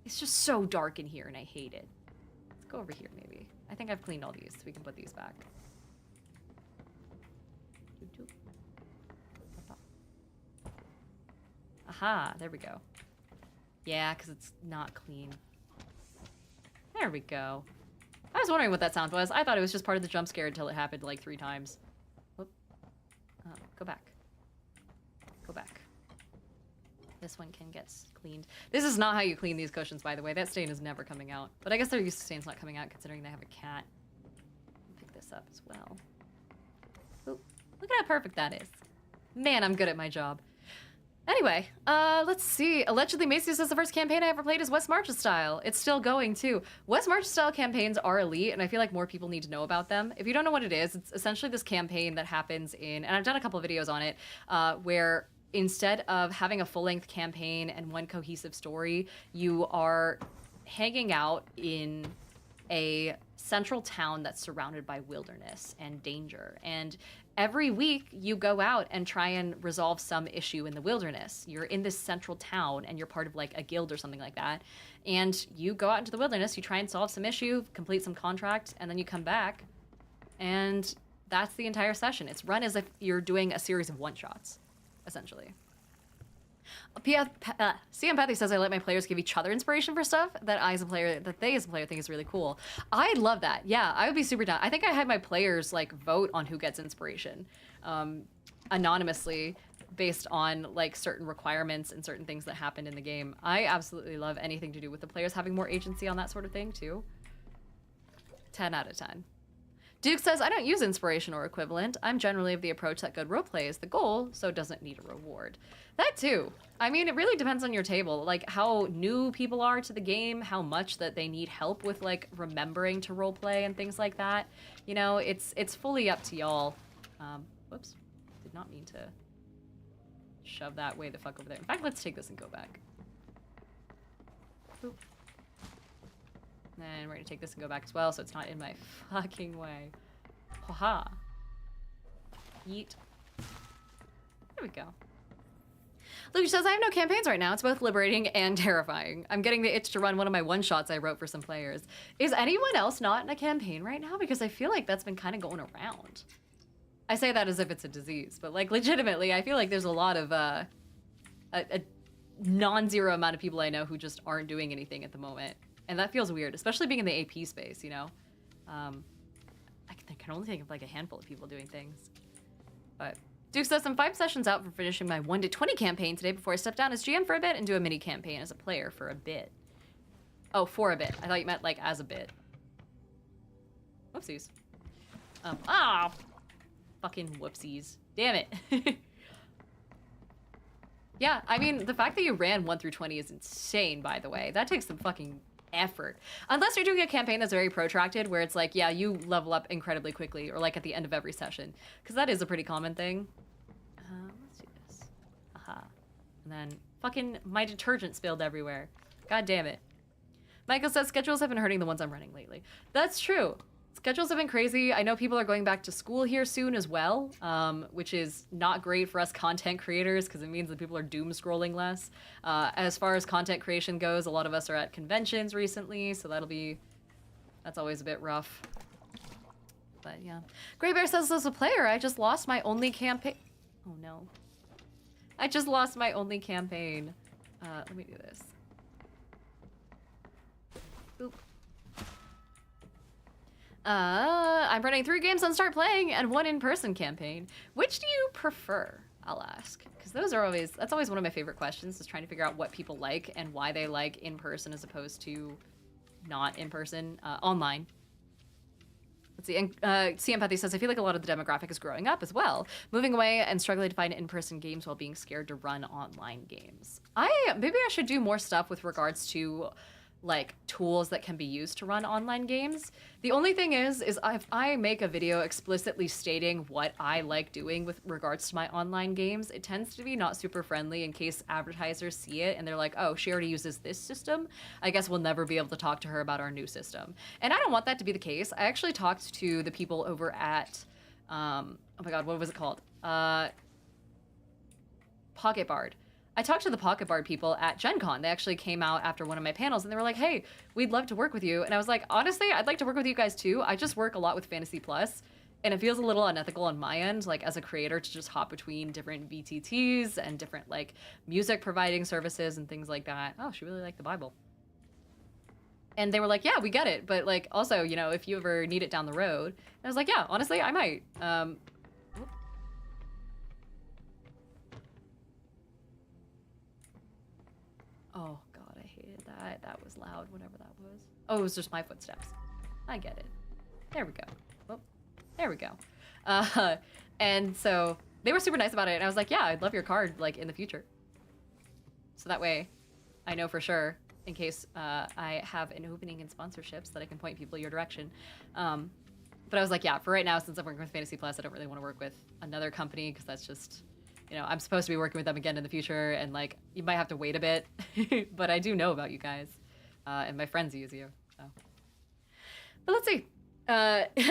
It's just so dark in here, and I hate it. Let's go over here, maybe. I think I've cleaned all these, so we can put these back. Aha, there we go. Yeah, because it's not clean. There we go. I was wondering what that sound was. I thought it was just part of the jump scare until it happened like 3 times. Whoop. Go back. Go back. This one can get cleaned. This is not how you clean these cushions, by the way. That stain is never coming out. But I guess they're used to stains not coming out, considering they have a cat. Pick this up as well. Ooh, look at how perfect that is. Man, I'm good at my job. Anyway, let's see. Allegedly, Macy says the first campaign I ever played is West Marches style. It's still going, too. West Marches style campaigns are elite, and I feel like more people need to know about them. If you don't know what it is, it's essentially this campaign that happens in, and I've done a couple of videos on it, where instead of having a full-length campaign and one cohesive story, you are hanging out in a central town that's surrounded by wilderness and danger. And every week you go out and try and resolve some issue in the wilderness. You're in this central town and you're part of like a guild or something like that. And you go out into the wilderness, you try and solve some issue, complete some contract, and then you come back. And that's the entire session. It's run as if you're doing a series of one-shots, essentially. CM Pathy says I let my players give each other inspiration for stuff that they as a player think is really cool. I love that. Yeah, I would be super down. I think I had my players like vote on who gets inspiration, anonymously, based on like certain requirements and certain things that happened in the game. I absolutely love anything to do with the players having more agency on that sort of thing too. 10 out of 10. Duke says, I don't use inspiration or equivalent. I'm generally of the approach that good roleplay is the goal, so it doesn't need a reward. That too. I mean, it really depends on your table, like how new people are to the game, how much that they need help with like remembering to roleplay and things like that. You know, it's fully up to y'all. Whoops, did not mean to shove that way the fuck over there. In fact, let's take this and go back. Boop. And we're gonna take this and go back as well, so it's not in my fucking way. Haha. Yeet. There we go. Luke says, I have no campaigns right now. It's both liberating and terrifying. I'm getting the itch to run one of my one-shots I wrote for some players. Is anyone else not in a campaign right now? Because I feel like that's been kind of going around. I say that as if it's a disease, but like legitimately, I feel like there's a lot of, a non-zero amount of people I know who just aren't doing anything at the moment. And that feels weird, especially being in the AP space, you know? I can only think of like a handful of people doing things. But Duke says, I'm 5 sessions out for finishing my 1 to 20 campaign today before I step down as GM for a bit and do a mini campaign as a player for a bit. Oh, for a bit. I thought you meant like as a bit. Whoopsies. Fucking whoopsies. Damn it. Yeah, I mean, the fact that you ran 1 through 20 is insane, by the way. That takes some fucking effort. Unless you're doing a campaign that's very protracted, where it's like, yeah, you level up incredibly quickly, or like at the end of every session. Because that is a pretty common thing. Let's do this. Aha. And then fucking my detergent spilled everywhere. God damn it. Michael says schedules have been hurting the ones I'm running lately. That's true. Schedules have been crazy. I know people are going back to school here soon as well, which is not great for us content creators because it means that people are doom scrolling less. As far as content creation goes, a lot of us are at conventions recently, so that's always a bit rough. But yeah. Gray Bear says, as a player, I just lost my only campaign. Oh no. I just lost my only campaign. Let me do this. Boop. I'm running 3 games on Start Playing and 1 in-person campaign. Which do you prefer? I'll ask. Because that's always one of my favorite questions, is trying to figure out what people like and why they like in-person as opposed to not in-person, online. Let's see, and See Empathy says, I feel like a lot of the demographic is growing up as well, moving away and struggling to find in-person games while being scared to run online games. Maybe I should do more stuff with regards to like tools that can be used to run online games. The only thing is if I make a video explicitly stating what I like doing with regards to my online games, it tends to be not super friendly in case advertisers see it and they're like, oh, she already uses this system. I guess we'll never be able to talk to her about our new system. And I don't want that to be the case. I actually talked to the people over at, oh my God, what was it called? Pocket Bard. I talked to the Pocket Bard people at Gen Con. They actually came out after one of my panels and they were like, hey, we'd love to work with you. And I was like, honestly, I'd like to work with you guys too. I just work a lot with Fantasy Plus and it feels a little unethical on my end, like as a creator, to just hop between different VTTs and different like music providing services and things like that. Oh, she really liked the Bible. And they were like, yeah, we get it. But like, also, you know, if you ever need it down the road. And I was like, yeah, honestly, I might. Oh God, I hated that. That was loud, whatever that was. Oh, it was just my footsteps. I get it. There we go. Oh, there we go. And so they were super nice about it. And I was like, yeah, I'd love your card like in the future. So that way I know for sure in case I have an opening in sponsorships that I can point people your direction. But I was like, yeah, for right now, since I'm working with Fantasy Plus, I don't really want to work with another company because that's just, you know, I'm supposed to be working with them again in the future, and like, you might have to wait a bit, but I do know about you guys, and my friends use you, so. But let's see.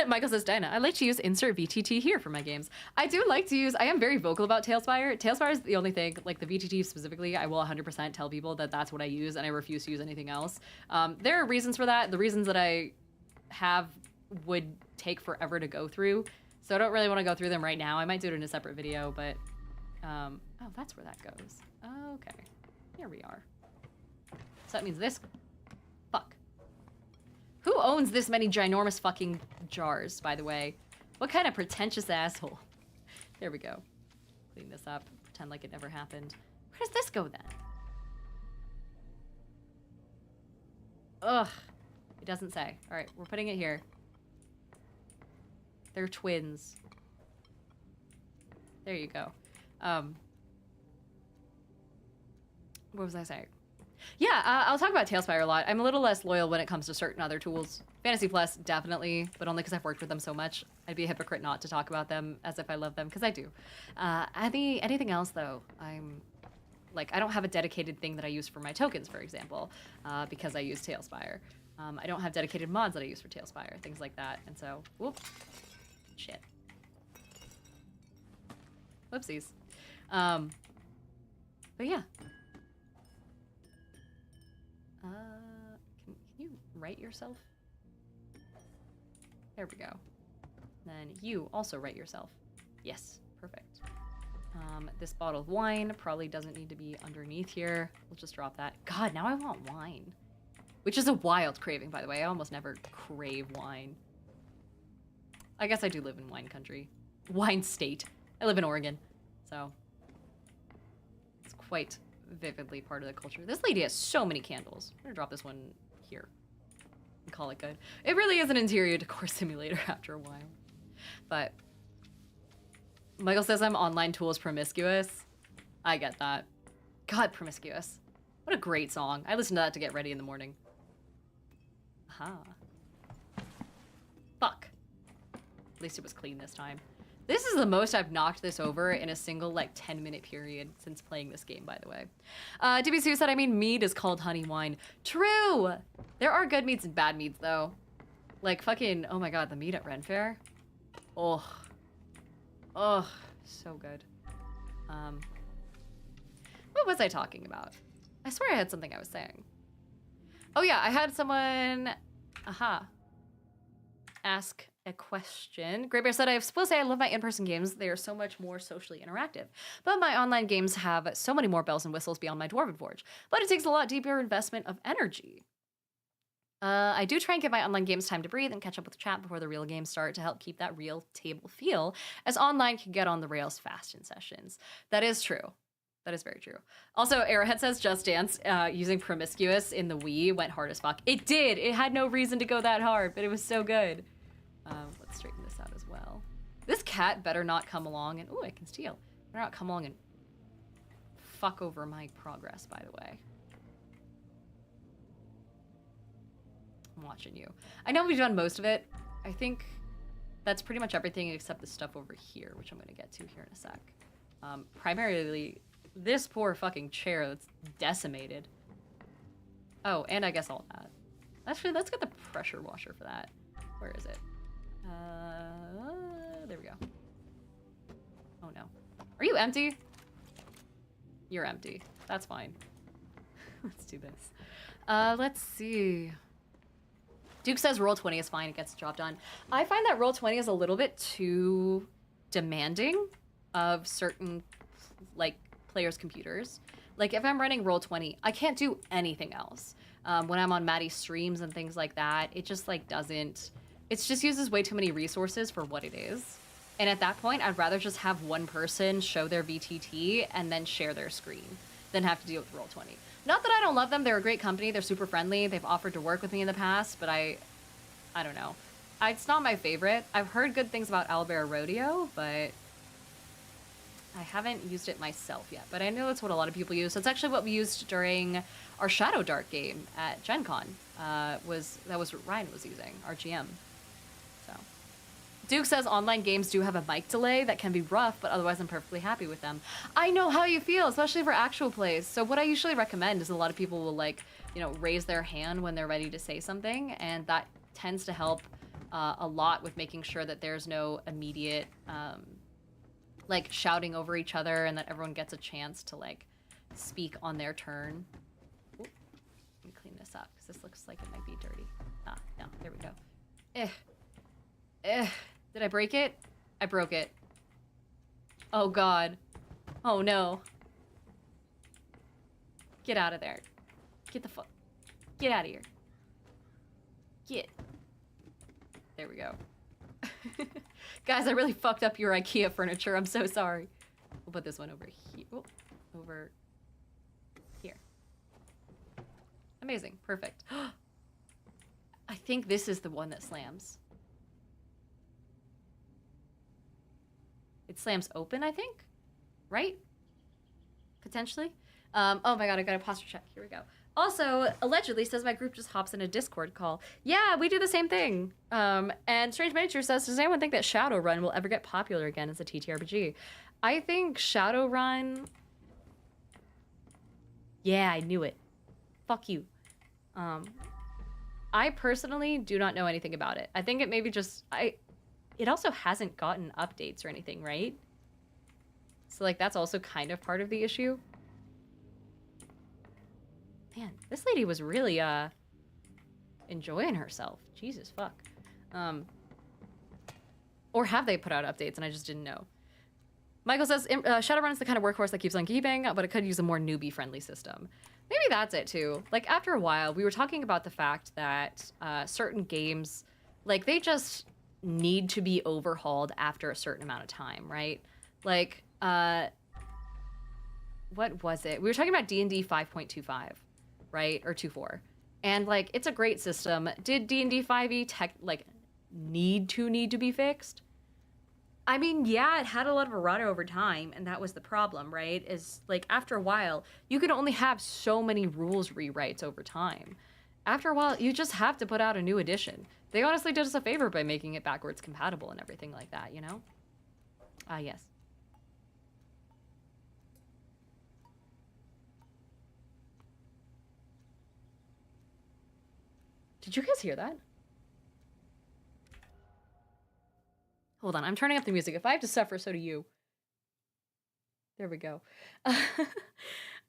Michael says, Dinah, I like to use insert VTT here for my games. I do like to use, I am very vocal about Tailspire. Tailspire is the only thing, like the VTT specifically, I will 100% tell people that that's what I use, and I refuse to use anything else. There are reasons for that. The reasons that I have would take forever to go through, so I don't really want to go through them right now. I might do it in a separate video, but oh, that's where that goes. Okay, here we are. So that means this. Fuck. Who owns this many ginormous fucking jars, by the way? What kind of pretentious asshole? There we go. Clean this up. Pretend like it never happened. Where does this go then? Ugh. It doesn't say. All right, we're putting it here. They're twins. There you go. What was I saying? Yeah, I'll talk about Tailspire a lot. I'm a little less loyal when it comes to certain other tools. Fantasy Plus, definitely, but only because I've worked with them so much. I'd be a hypocrite not to talk about them as if I love them, because I do. Anything else, though, I don't have a dedicated thing that I use for my tokens, for example, because I use Tailspire. I don't have dedicated mods that I use for Tailspire, things like that, and so, whoop, shit. Whoopsies. But yeah. Can you write yourself? There we go. Then you also write yourself. Yes, perfect. This bottle of wine probably doesn't need to be underneath here. We'll just drop that. God, now I want wine. Which is a wild craving, by the way. I almost never crave wine. I guess I do live in wine country. Wine state. I live in Oregon, so it's quite vividly part of the culture. This lady has so many candles. I'm gonna drop this one here and call it good. It really is an interior decor simulator after a while. But Michael says I'm online tools promiscuous. I get that. God, Promiscuous. What a great song. I listen to that to get ready in the morning. Aha. Fuck. At least it was clean this time. This is the most I've knocked this over in a single, like, 10-minute period since playing this game, by the way. DB2 said, I mean, mead is called honey wine. True! There are good meads and bad meads, though. Like, fucking, oh my god, the mead at Ren Fair? Oh. Oh, so good. What was I talking about? I swear I had something I was saying. Oh yeah, I had someone, ask a question. Great Bear said, I will say I love my in-person games. They are so much more socially interactive. But my online games have so many more bells and whistles beyond my Dwarven Forge. But it takes a lot deeper investment of energy. I do try and give my online games time to breathe and catch up with the chat before the real games start to help keep that real table feel, as online can get on the rails fast in sessions. That is true. That is very true. Also, Arrowhead says Just Dance using Promiscuous in the Wii went hard as fuck. It did. It had no reason to go that hard, but it was so good. Let's straighten this out as well. This cat better not come along and... Ooh, I can steal. Better not come along and fuck over my progress, by the way. I'm watching you. I know we've done most of it. I think that's pretty much everything except the stuff over here, which I'm going to get to here in a sec. Primarily, this poor fucking chair that's decimated. Oh, and I guess all that. Actually, let's get the pressure washer for that. Where is it? There we go. Oh no. Are you empty? You're empty. That's fine. Let's do this. Let's see. Duke says Roll20 is fine, it gets the job done. I find that Roll20 is a little bit too demanding of certain, like, players' computers. Like, if I'm running Roll20, I can't do anything else. When I'm on Maddie's streams and things like that, it just, like, doesn't... It just uses way too many resources for what it is. And at that point, I'd rather just have one person show their VTT and then share their screen than have to deal with Roll20. Not that I don't love them. They're a great company. They're super friendly. They've offered to work with me in the past, but I don't know. It's not my favorite. I've heard good things about Owlbear Rodeo, but I haven't used it myself yet. But I know that's what a lot of people use. So it's actually what we used during our Shadow Dart game at Gen Con. That was what Ryan was using, our GM. So Duke says online games do have a mic delay that can be rough, but otherwise I'm perfectly happy with them. I know how you feel, especially for actual plays. So what I usually recommend is a lot of people will, like, you know, raise their hand when they're ready to say something, and that tends to help a lot with making sure that there's no immediate, like, shouting over each other and that everyone gets a chance to, like, speak on their turn. Ooh, let me clean this up, because this looks like it might be dirty. Ah, no, there we go. Did I break it? I broke it. Oh god. Oh no. Get out of there. Get the fuck. Get out of here. Get. There we go. Guys, I really fucked up your IKEA furniture. I'm so sorry. We'll put this one over here. Oh, over here. Amazing. Perfect. I think this is the one that slams. It slams open, I think? Right? Potentially? Oh my god, I got a posture check. Here we go. Also, allegedly says my group just hops in a Discord call. Yeah, we do the same thing. And Strange Miniature says, does anyone think that Shadowrun will ever get popular again as a TTRPG? I think Shadowrun... Yeah, I knew it. Fuck you. I personally do not know anything about it. I think it maybe just... It also hasn't gotten updates or anything, right? So, like, that's also kind of part of the issue. Man, this lady was really, enjoying herself. Jesus, fuck. Or have they put out updates and I just didn't know? Michael says, Shadowrun is the kind of workhorse that keeps on keeping, but it could use a more newbie-friendly system. Maybe that's it, too. Like, after a while, we were talking about the fact that certain games, like, they just need to be overhauled after a certain amount of time, right? Like, what was it? We were talking about D&D 5.25, right? Or 2.4. And, like, it's a great system. Did D&D 5e need to be fixed? I mean, yeah, it had a lot of errata over time, and that was the problem, right? Is, like, after a while, you could only have so many rules rewrites over time. After a while, you just have to put out a new edition. They honestly did us a favor by making it backwards compatible and everything like that, you know? Ah, yes. Did you guys hear that? Hold on, I'm turning up the music. If I have to suffer, so do you. There we go.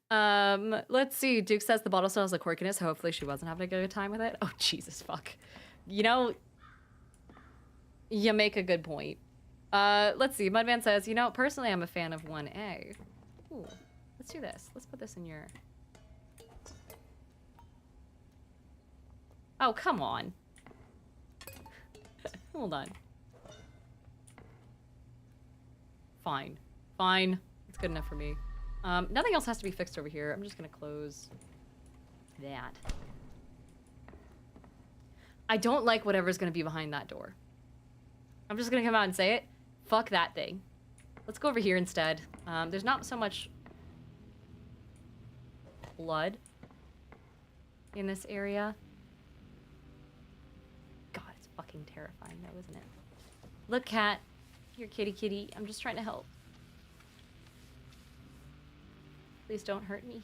Let's see. Duke says the bottle still has the quirkiness. Hopefully she wasn't having a good time with it. Oh, Jesus fuck. You know, you make a good point. Let's see. Mudman says, you know, personally I'm a fan of 1A. Ooh, let's do this. Let's put this in your... Oh, come on. Hold on. Fine. Fine. It's good enough for me. Nothing else has to be fixed over here. I'm just gonna close that. I don't like whatever's gonna be behind that door. I'm just gonna come out and say it. Fuck that thing. Let's go over here instead. There's not so much blood in this area. God, it's fucking terrifying though, isn't it? Look, cat. Here, kitty kitty. I'm just trying to help. Please don't hurt me.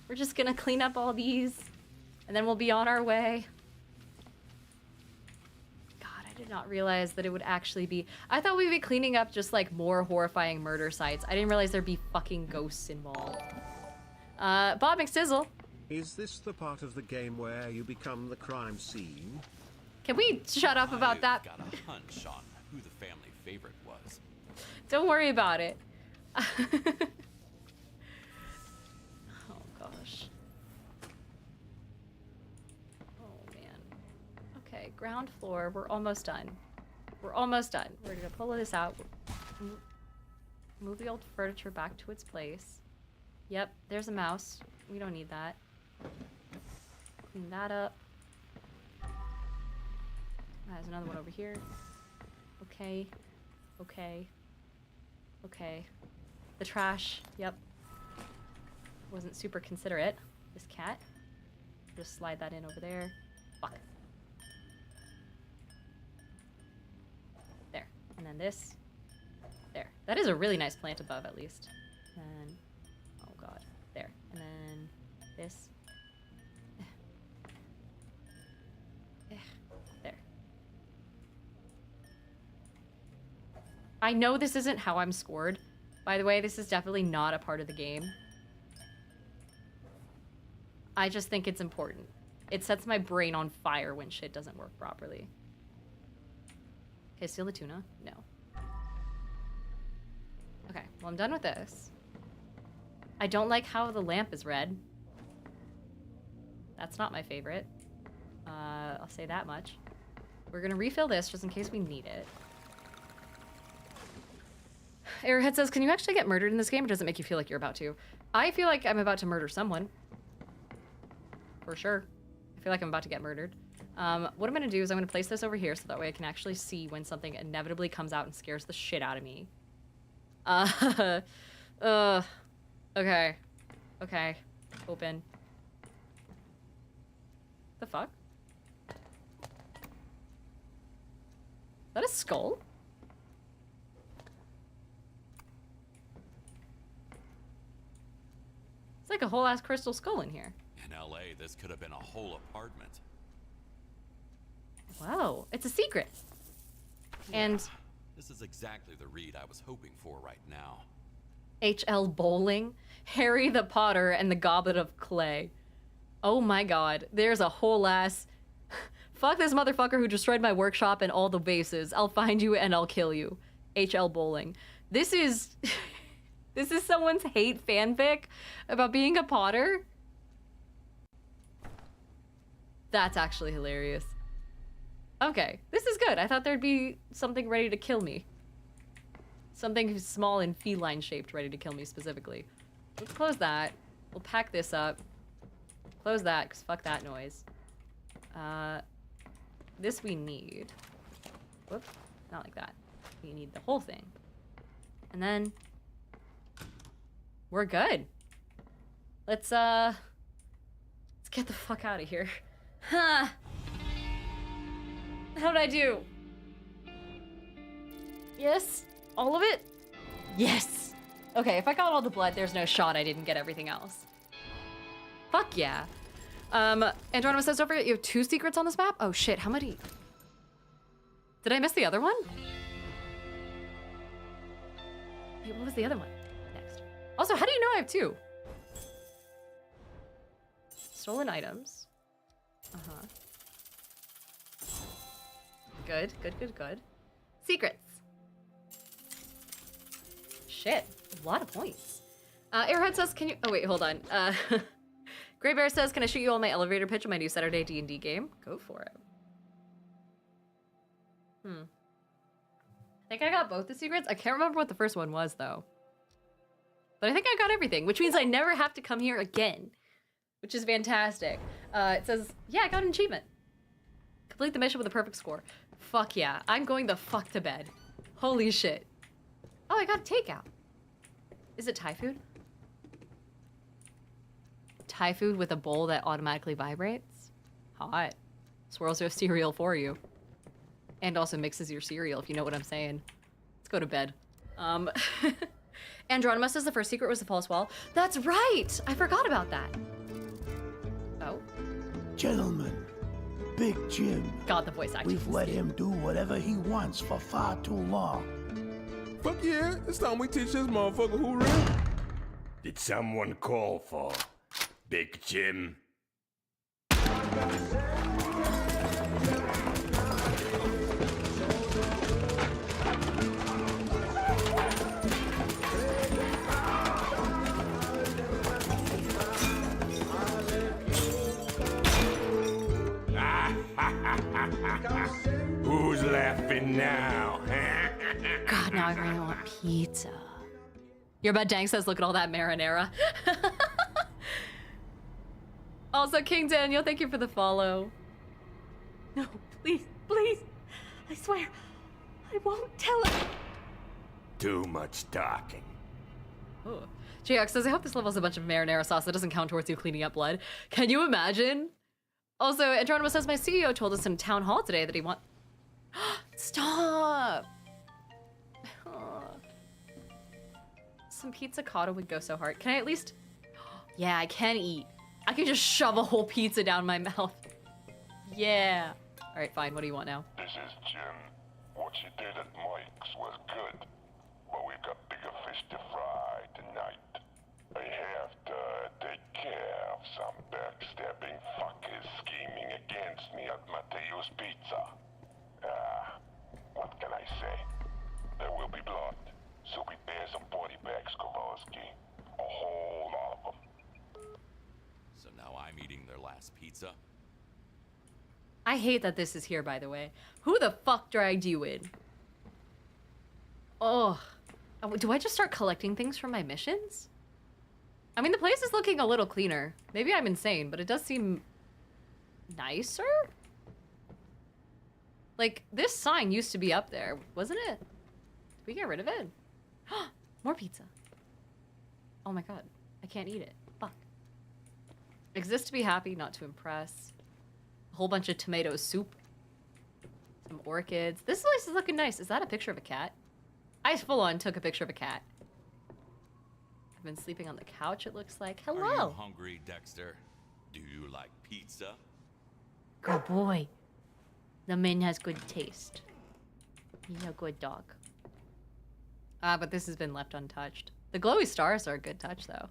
We're just gonna clean up all these, and then we'll be on our way. God, I did not realize that it would actually be... I thought we'd be cleaning up just, like, more horrifying murder sites. I didn't realize there'd be fucking ghosts involved. Bob McSizzle. Is this the part of the game where you become the crime scene? Can we shut up about that? I've got a hunch on who the family favorite was. Don't worry about it. Gosh. Oh, man. Okay, ground floor. We're almost done. We're almost done. We're gonna pull this out. Move the old furniture back to its place. Yep, there's a mouse. We don't need that. Clean that up. There's another one over here. Okay. Okay. Okay. The trash. Yep. Wasn't super considerate. This cat. Just slide that in over there. Fuck. There. And then this. There. That is a really nice plant above, at least. And... oh, God. There. And then... this. There. I know this isn't how I'm scored. By the way, this is definitely not a part of the game. I just think it's important. It sets my brain on fire when shit doesn't work properly. Okay, steal the tuna? No. Okay, well, I'm done with this. I don't like how the lamp is red. That's not my favorite. I'll say that much. We're gonna refill this just in case we need it. Airhead says, can you actually get murdered in this game, or does it make you feel like you're about to? I feel like I'm about to murder someone. For sure. I feel like I'm about to get murdered. What I'm gonna do is I'm gonna place this over here so that way I can actually see when something inevitably comes out and scares the shit out of me. Okay. Okay. Open. The fuck? Is that a skull? It's like a whole ass crystal skull in here. In LA, this could have been a whole apartment. Wow, it's a secret. Yeah, And this is exactly the read I was hoping for right now. H.L. Bowling, Harry the Potter, and the Goblet of Clay. Oh my god, there's a whole ass... Fuck this motherfucker who destroyed my workshop and all the bases. I'll find you and I'll kill you. H.L. Bowling. This is... this is someone's hate fanfic about being a Potter? That's actually hilarious. Okay, this is good. I thought there'd be something ready to kill me. Something small and feline shaped ready to kill me specifically. Let's close that. We'll pack this up. Close that, because fuck that noise. This we need. Whoops, not like that. We need the whole thing. And then we're good. Let's get the fuck out of here. Huh. How'd I do? Yes? All of it? Yes! Okay, if I got all the blood, there's no shot I didn't get everything else. Fuck yeah. Andronymous says, don't forget you have 2 secrets on this map? Oh shit, how many? Did I miss the other one? Wait, what was the other one? Next. Also, how do you know I have 2? Stolen items. Uh-huh. Good, good, good, good. Secrets. Shit, a lot of points. Airhead says, can you... Oh, wait, hold on. Grey Bear says, can I shoot you all my elevator pitch in my new Saturday D&D game? Go for it. I think I got both the secrets. I can't remember what the first one was, though. But I think I got everything, which means I never have to come here again, which is fantastic. It says, yeah, I got an achievement. Complete the mission with a perfect score. Fuck yeah. I'm going the fuck to bed. Holy shit. Oh, I got a takeout. Is it Thai food? Thai food with a bowl that automatically vibrates? Hot. Swirls your cereal for you. And also mixes your cereal, if you know what I'm saying. Let's go to bed. Andronymous says the first secret was the false wall. That's right! I forgot about that. Oh. Gentlemen, Big Jim. God, the voice acting. We've let him do whatever he wants for far too long. Fuck yeah, it's time we teach this motherfucker who real. Did someone call for Big Jim? Who's laughing now? God, now I really want pizza. Your bud Dang says, look at all that marinara. Also, King Daniel, thank you for the follow. No, please, please. I swear, I won't tell him. Too much talking. Oh. JX says, I hope this level's a bunch of marinara sauce that doesn't count towards you cleaning up blood. Can you imagine? Also, Andronymous says, my CEO told us in town hall today that he want... Stop! Some pizza cotta would go so hard. Can I at least... Yeah, I can eat. I can just shove a whole pizza down my mouth. Yeah. All right, fine. What do you want now? This is Jim. What you did at Mike's was good, but we've got bigger fish to fry tonight. I have to take care of some backstabbing fuckers scheming against me at Matteo's Pizza. What can I say? There will be blood, so prepare some body bags, Kowalski. A whole lot of them. So now I'm eating their last pizza? I hate that this is here, by the way. Who the fuck dragged you in? Oh. Do I just start collecting things from my missions? I mean, the place is looking a little cleaner. Maybe I'm insane, but it does seem nicer? Like, this sign used to be up there, wasn't it? Did we get rid of it? More pizza. Oh my god. I can't eat it. Fuck. Exist to be happy, not to impress. A whole bunch of tomato soup. Some orchids. This place is looking nice. Is that a picture of a cat? I full on took a picture of a cat. I've been sleeping on the couch, it looks like. Hello. Are you hungry, Dexter? Do you like pizza? Good boy. The man has good taste. He's a good dog. But this has been left untouched. The glowy stars are a good touch, though.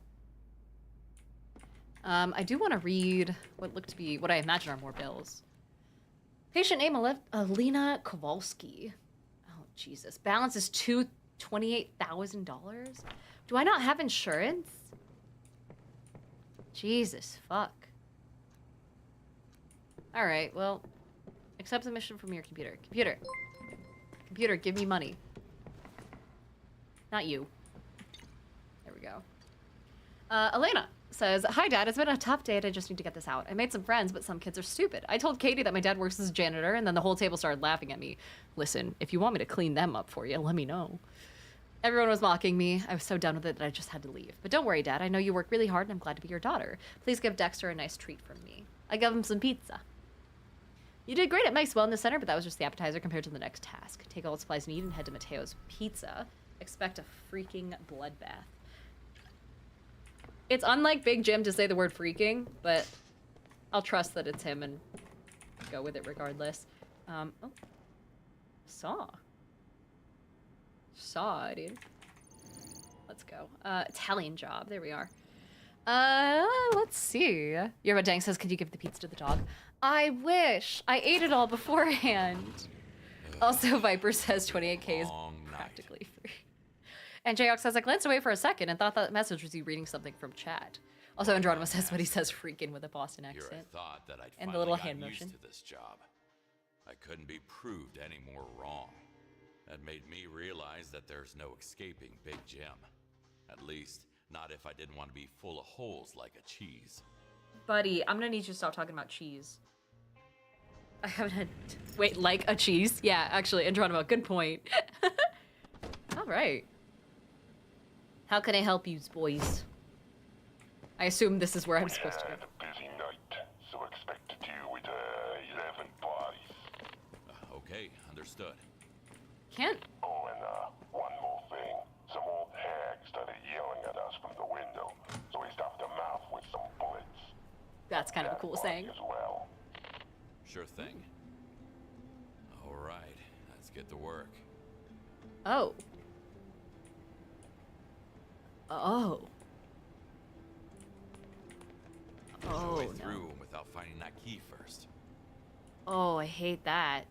I do want to read what look to be, what I imagine are more bills. Patient name, Alina Kowalski. Oh, Jesus. Balance is $28,000. Do I not have insurance? Jesus, fuck. All right, well, accept the mission from your computer. Computer, give me money. Not you. There we go. Elena says, hi dad, it's been a tough day and I just need to get this out. I made some friends, but some kids are stupid. I told Katie that my dad works as a janitor and then the whole table started laughing at me. Listen, if you want me to clean them up for you, let me know. Everyone was mocking me. I was so done with it that I just had to leave. But don't worry, Dad. I know you work really hard and I'm glad to be your daughter. Please give Dexter a nice treat from me. I gave him some pizza. You did great at Mike's Wellness Center, but that was just the appetizer compared to the next task. Take all the supplies you need and head to Mateo's Pizza. Expect a freaking bloodbath. It's unlike Big Jim to say the word freaking, but I'll trust that it's him and go with it regardless. Oh. Saw, dude. Let's go. Italian job. There we are. Let's see. Yerba Dang says, could you give the pizza to the dog? I wish. I ate it all beforehand. Also, Viper says 28K is practically free. And Jayok says, I glanced away for a second and thought that message was you reading something from chat. Also, Andronimo says what he says freaking with a Boston accent. Thought that I'd and the little hand used motion. To this job. I couldn't be proved any more wrong. That made me realize that there's no escaping Big Jim. At least, not if I didn't want to be full of holes like a cheese. Buddy, I'm gonna need you to stop talking about cheese. I haven't had... Wait, like a cheese? Yeah, actually, Andronimo, good point. All right. How can I help you, boys? I assume this is where I'm supposed to go. We had a busy night, so expect to deal with 11 bodies. Okay, understood. Can't... Oh, and one more thing. Some old hag started yelling at us from the window, so we stuffed her mouth with some bullets. That's kind of a cool saying. As well. Sure thing. All right, let's get to work. Oh. Oh. Oh, Way no. through without finding that key first. Oh, I hate that.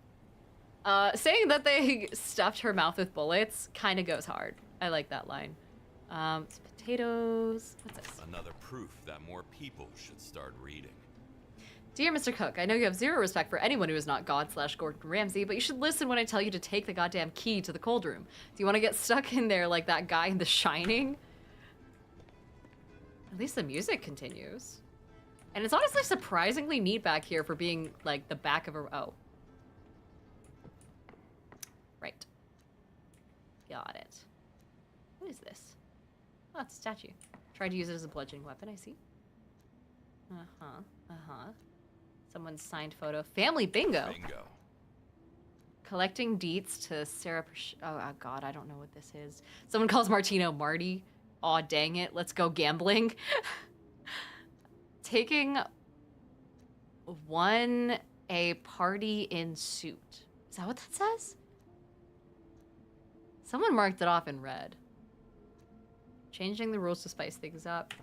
Saying that they stuffed her mouth with bullets kind of goes hard. I like that line. It's potatoes. What's this? Another proof that more people should start reading. Dear Mr. Cook, I know you have zero respect for anyone who is not God/Gordon Ramsay, but you should listen when I tell you to take the goddamn key to the cold room. Do you want to get stuck in there like that guy in The Shining? At least the music continues. And it's honestly surprisingly neat back here for being, like, the back of a... Oh. Right. Got it. What is this? Oh, it's a statue. Tried to use it as a bludgeoning weapon, I see. Uh-huh. Uh-huh. Someone's signed photo. Family bingo! Bingo. Collecting deets to Sarah... Oh, God, I don't know what this is. Someone calls Martino Marty. Aw, dang it. Let's go gambling. Taking one a party in suit. Is that what that says? Someone marked it off in red. Changing the rules to spice things up.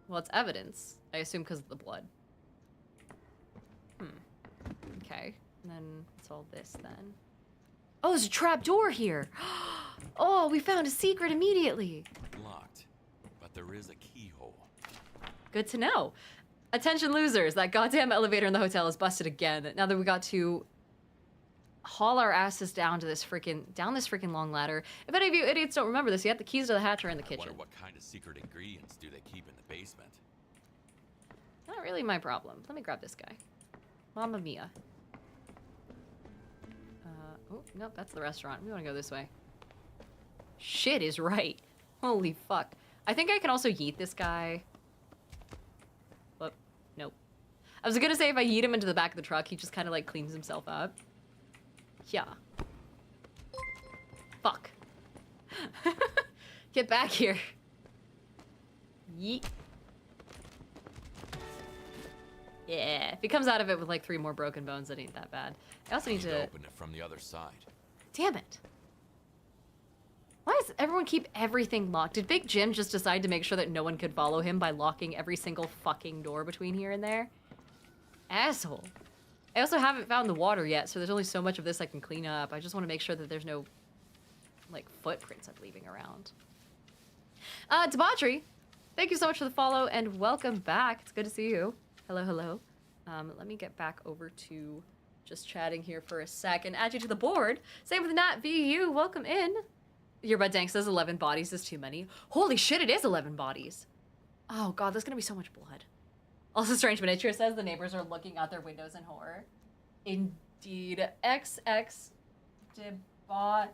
Well, it's evidence. I assume because of the blood. Okay. And then what's all this then? Oh, there's a trap door here. Oh, we found a secret immediately. Locked, but there is a keyhole. Good to know. Attention losers, that goddamn elevator in the hotel is busted again. Now that we got to haul our asses down to this freaking long ladder. If any of you idiots don't remember this yet, the keys to the hatch are in the I kitchen. wonder what kind of secret ingredients do they keep in the basement? Not really my problem. Let me grab this guy. Mamma mia. Oh, nope, that's the restaurant. We want to go this way. Shit is right. Holy fuck. I think I can also yeet this guy. Whoop. Nope. I was gonna say if I yeet him into the back of the truck, he just kind of like cleans himself up. Yeah. Fuck. Get back here. Yeet. Yeah, if he comes out of it with like 3 more broken bones, that ain't that bad. I also need to open it from the other side. Damn it. Why does everyone keep everything locked? Did Big Jim just decide to make sure that no one could follow him by locking every single fucking door between here and there? Asshole. I also haven't found the water yet, so there's only so much of this I can clean up. I just want to make sure that there's no, like, footprints I'm leaving around. Debauchery, thank you so much for the follow, and welcome back. It's good to see you. Hello, hello. Let me get back over to just chatting here for a second. Add you to the board. Same with Nat VU. Welcome in. Your Bud Dank says 11 bodies is too many. Holy shit, it is 11 bodies. Oh god, there's gonna be so much blood. Also, Strange Miniature says the neighbors are looking out their windows in horror. Indeed. XX debauchery.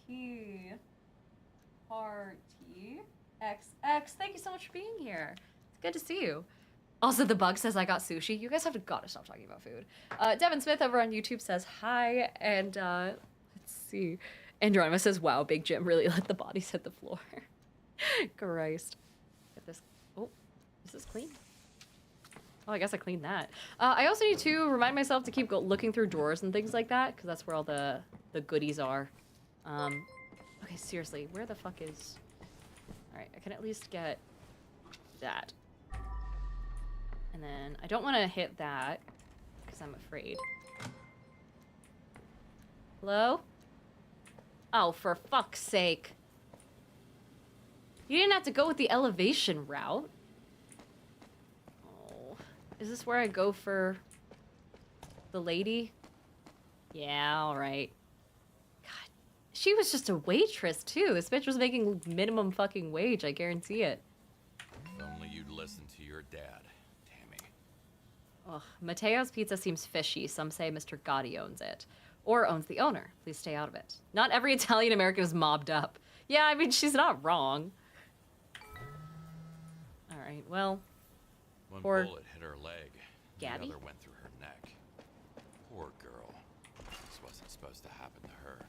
T party. XX. Thank you so much for being here. It's good to see you. Also, the bug says I got sushi. You guys have gotta stop talking about food. Devin Smith over on YouTube says hi, and let's see. Andromeda says, "Wow, Big Jim really let the bodies hit the floor." Christ. Get this. Oh, is this clean? Oh, I guess I cleaned that. I also need to remind myself to keep looking through drawers and things like that, because that's where all the goodies are. Okay, seriously, where the fuck is... Alright, I can at least get that. And then, I don't want to hit that, because I'm afraid. Hello? Oh, for fuck's sake. You didn't have to go with the elevation route. Oh, is this where I go for the lady? Yeah, alright. God, she was just a waitress, too. This bitch was making minimum fucking wage, I guarantee it. If only you'd listen to your dad, Tammy. Ugh, Mateo's Pizza seems fishy. Some say Mr. Gotti owns it. Or owns the owner. Please stay out of it. Not every Italian American is mobbed up. Yeah, I mean, she's not wrong. Alright, well... One Poor bullet hit her leg. Gabby? The other went through her neck. Poor girl. This wasn't supposed to happen to her.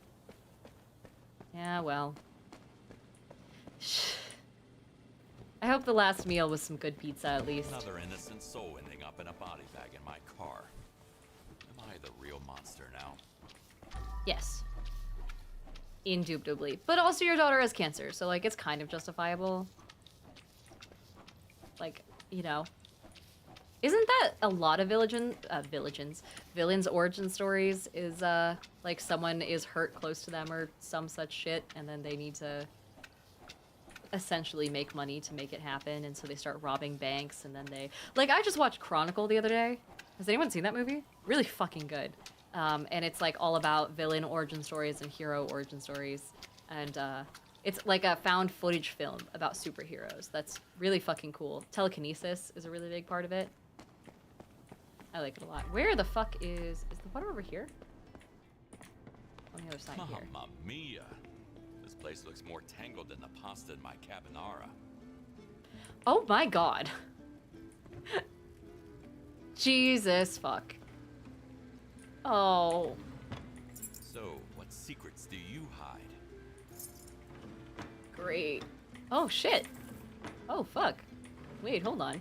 Yeah, well... I hope the last meal was some good pizza, at least. Another innocent soul ending up in a body bag in my car. Am I the real monster now? Yes. Indubitably. But also your daughter has cancer, so, like, it's kind of justifiable. Like, you know. Isn't that a lot of villains' origin stories? Is, like, someone is hurt close to them or some such shit, and then they need to essentially make money to make it happen, and so they start robbing banks, and then they... Like, I just watched Chronicle the other day. Has anyone seen that movie? Really fucking good. And it's, like, all about villain origin stories and hero origin stories. And, it's like a found footage film about superheroes. That's really fucking cool. Telekinesis is a really big part of it. I like it a lot. Where the fuck is the water over here? On the other side here. Mamma mia! This place looks more tangled than the pasta in my carbonara. Oh my god. Jesus fuck. Oh. So, what secrets do you hide? Great. Oh shit. Oh fuck. Wait, hold on.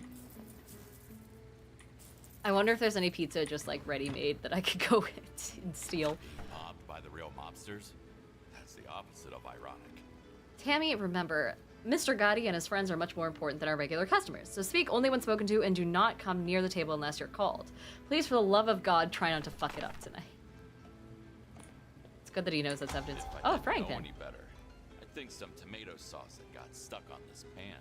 I wonder if there's any pizza just like ready-made that I could go and steal. Being mobbed by the real mobsters? That's the opposite of ironic. Tammy, remember, Mr. Gotti and his friends are much more important than our regular customers, so speak only when spoken to and do not come near the table unless you're called. Please, for the love of God, try not to fuck it up tonight. It's good that he knows that's evidence. If I Oh, didn't frying know pan. any better, I think some tomato sauce that got stuck on this pan.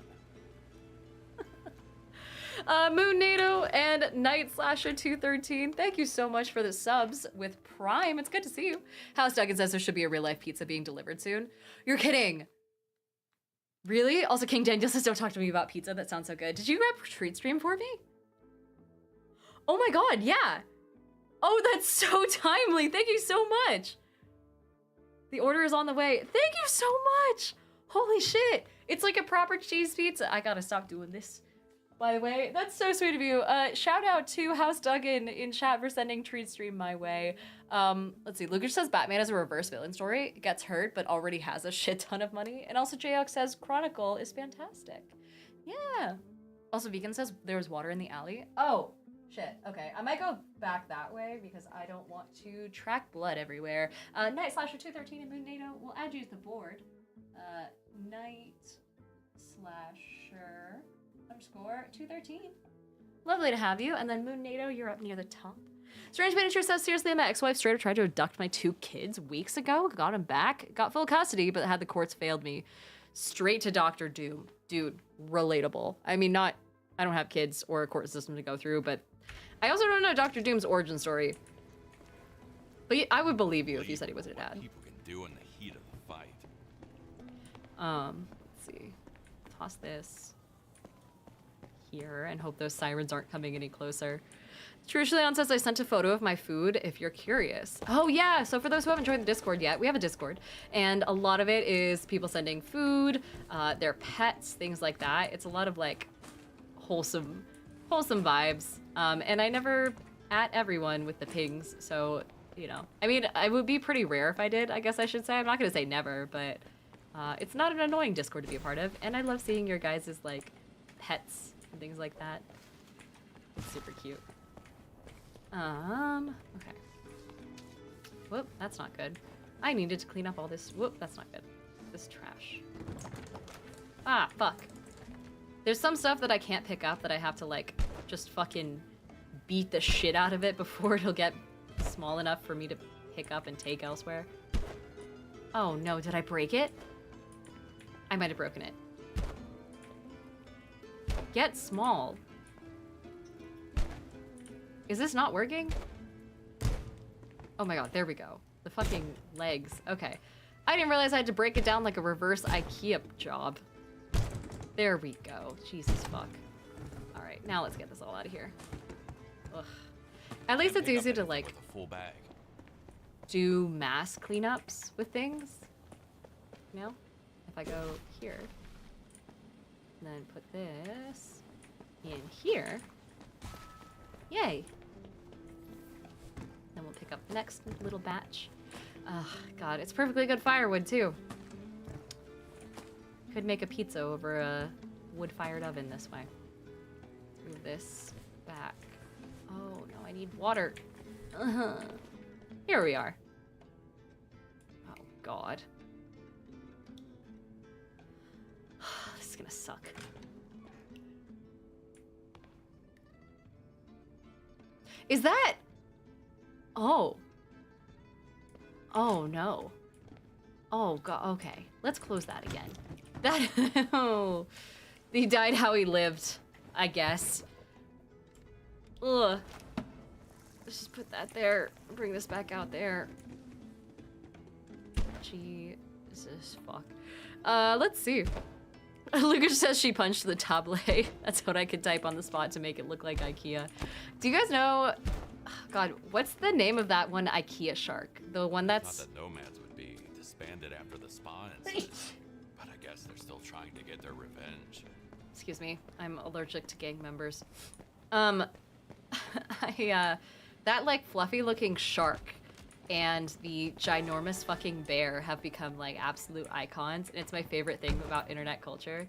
Moon NATO and Night Slasher 213, thank you so much for the subs with Prime. It's good to see you. House Duggan says there should be a real life pizza being delivered soon. You're kidding. Really? Also, King Daniel says don't talk to me about pizza. That sounds so good. Did you grab Treat Stream for me? Oh my god, yeah. Oh, that's so timely. Thank you so much. The order is on the way. Thank you so much. Holy shit. It's like a proper cheese pizza. I gotta stop doing this. By the way, that's so sweet of you. Shout out to House Duggan in chat for sending Treat Stream my way. Let's see, Lucas says Batman is a reverse villain story. Gets hurt, but already has a shit ton of money. And also Jayok says Chronicle is fantastic. Yeah. Also Vegan says there's water in the alley. Oh, shit. Okay, I might go back that way because I don't want to track blood everywhere. Night Slasher 213 and Moon NATO will add you to the board. Night Slasher _ 213. Lovely to have you. And then Moon NATO, you're up near the top. Strange Miniature says, seriously, my ex-wife straight up tried to abduct my 2 kids weeks ago. Got him back. Got full custody, but had the courts failed me. Straight to Dr. Doom. Dude, relatable. I mean, I don't have kids or a court system to go through, but I also don't know Dr. Doom's origin story. But I would believe you if you said he was your dad. People can do in the heat of the fight. Let's see. Toss this here and hope those sirens aren't coming any closer. Trushleon says I sent a photo of my food if you're curious. Oh yeah, so for those who haven't joined the Discord yet, we have a Discord, and a lot of it is people sending food, their pets, things like that. It's a lot of like wholesome wholesome vibes. And I never at everyone with the pings, so, you know. I mean, it would be pretty rare if I did, I guess I should say. I'm not gonna say never, but it's not an annoying Discord to be a part of. And I love seeing your guys' like, pets and things like that. It's super cute. Okay. Whoop, that's not good. I needed to clean up all this. Whoop, that's not good. This trash. Ah, fuck. There's some stuff that I can't pick up that I have to, like, just fucking beat the shit out of it before it'll get small enough for me to pick up and take elsewhere. Oh no, did I break it? I might have broken it. Get small. Is this not working? Oh my god, there we go. The fucking legs. Okay. I didn't realize I had to break it down like a reverse IKEA job. There we go. Jesus fuck. Alright, now let's get this all out of here. Ugh. At least it's easy to, like, a full bag. do mass cleanups with things. You know? If I go here, and then put this in here. Yay! Then we'll pick up the next little batch. Ugh, God, it's perfectly good firewood, too. Could make a pizza over a wood-fired oven this way. Move this back. Oh, no, I need water. Here we are. Oh, God. This is gonna suck. Is that... Oh. Oh, no. Oh, God. Okay. Let's close that again. That... Oh. He died how he lived, I guess. Ugh. Let's just put that there. Bring this back out there. Jesus fuck. Let's see. Lucas says she punched the tablet. That's what I could type on the spot to make it look like IKEA. Do you guys know... God, what's the name of that one IKEA shark? The one that's... Thought that nomads would be disbanded after the spa incident, but I guess they're still trying to get their revenge. Excuse me, I'm allergic to gang members. That like fluffy looking shark and the ginormous fucking bear have become like absolute icons, and it's my favorite thing about internet culture.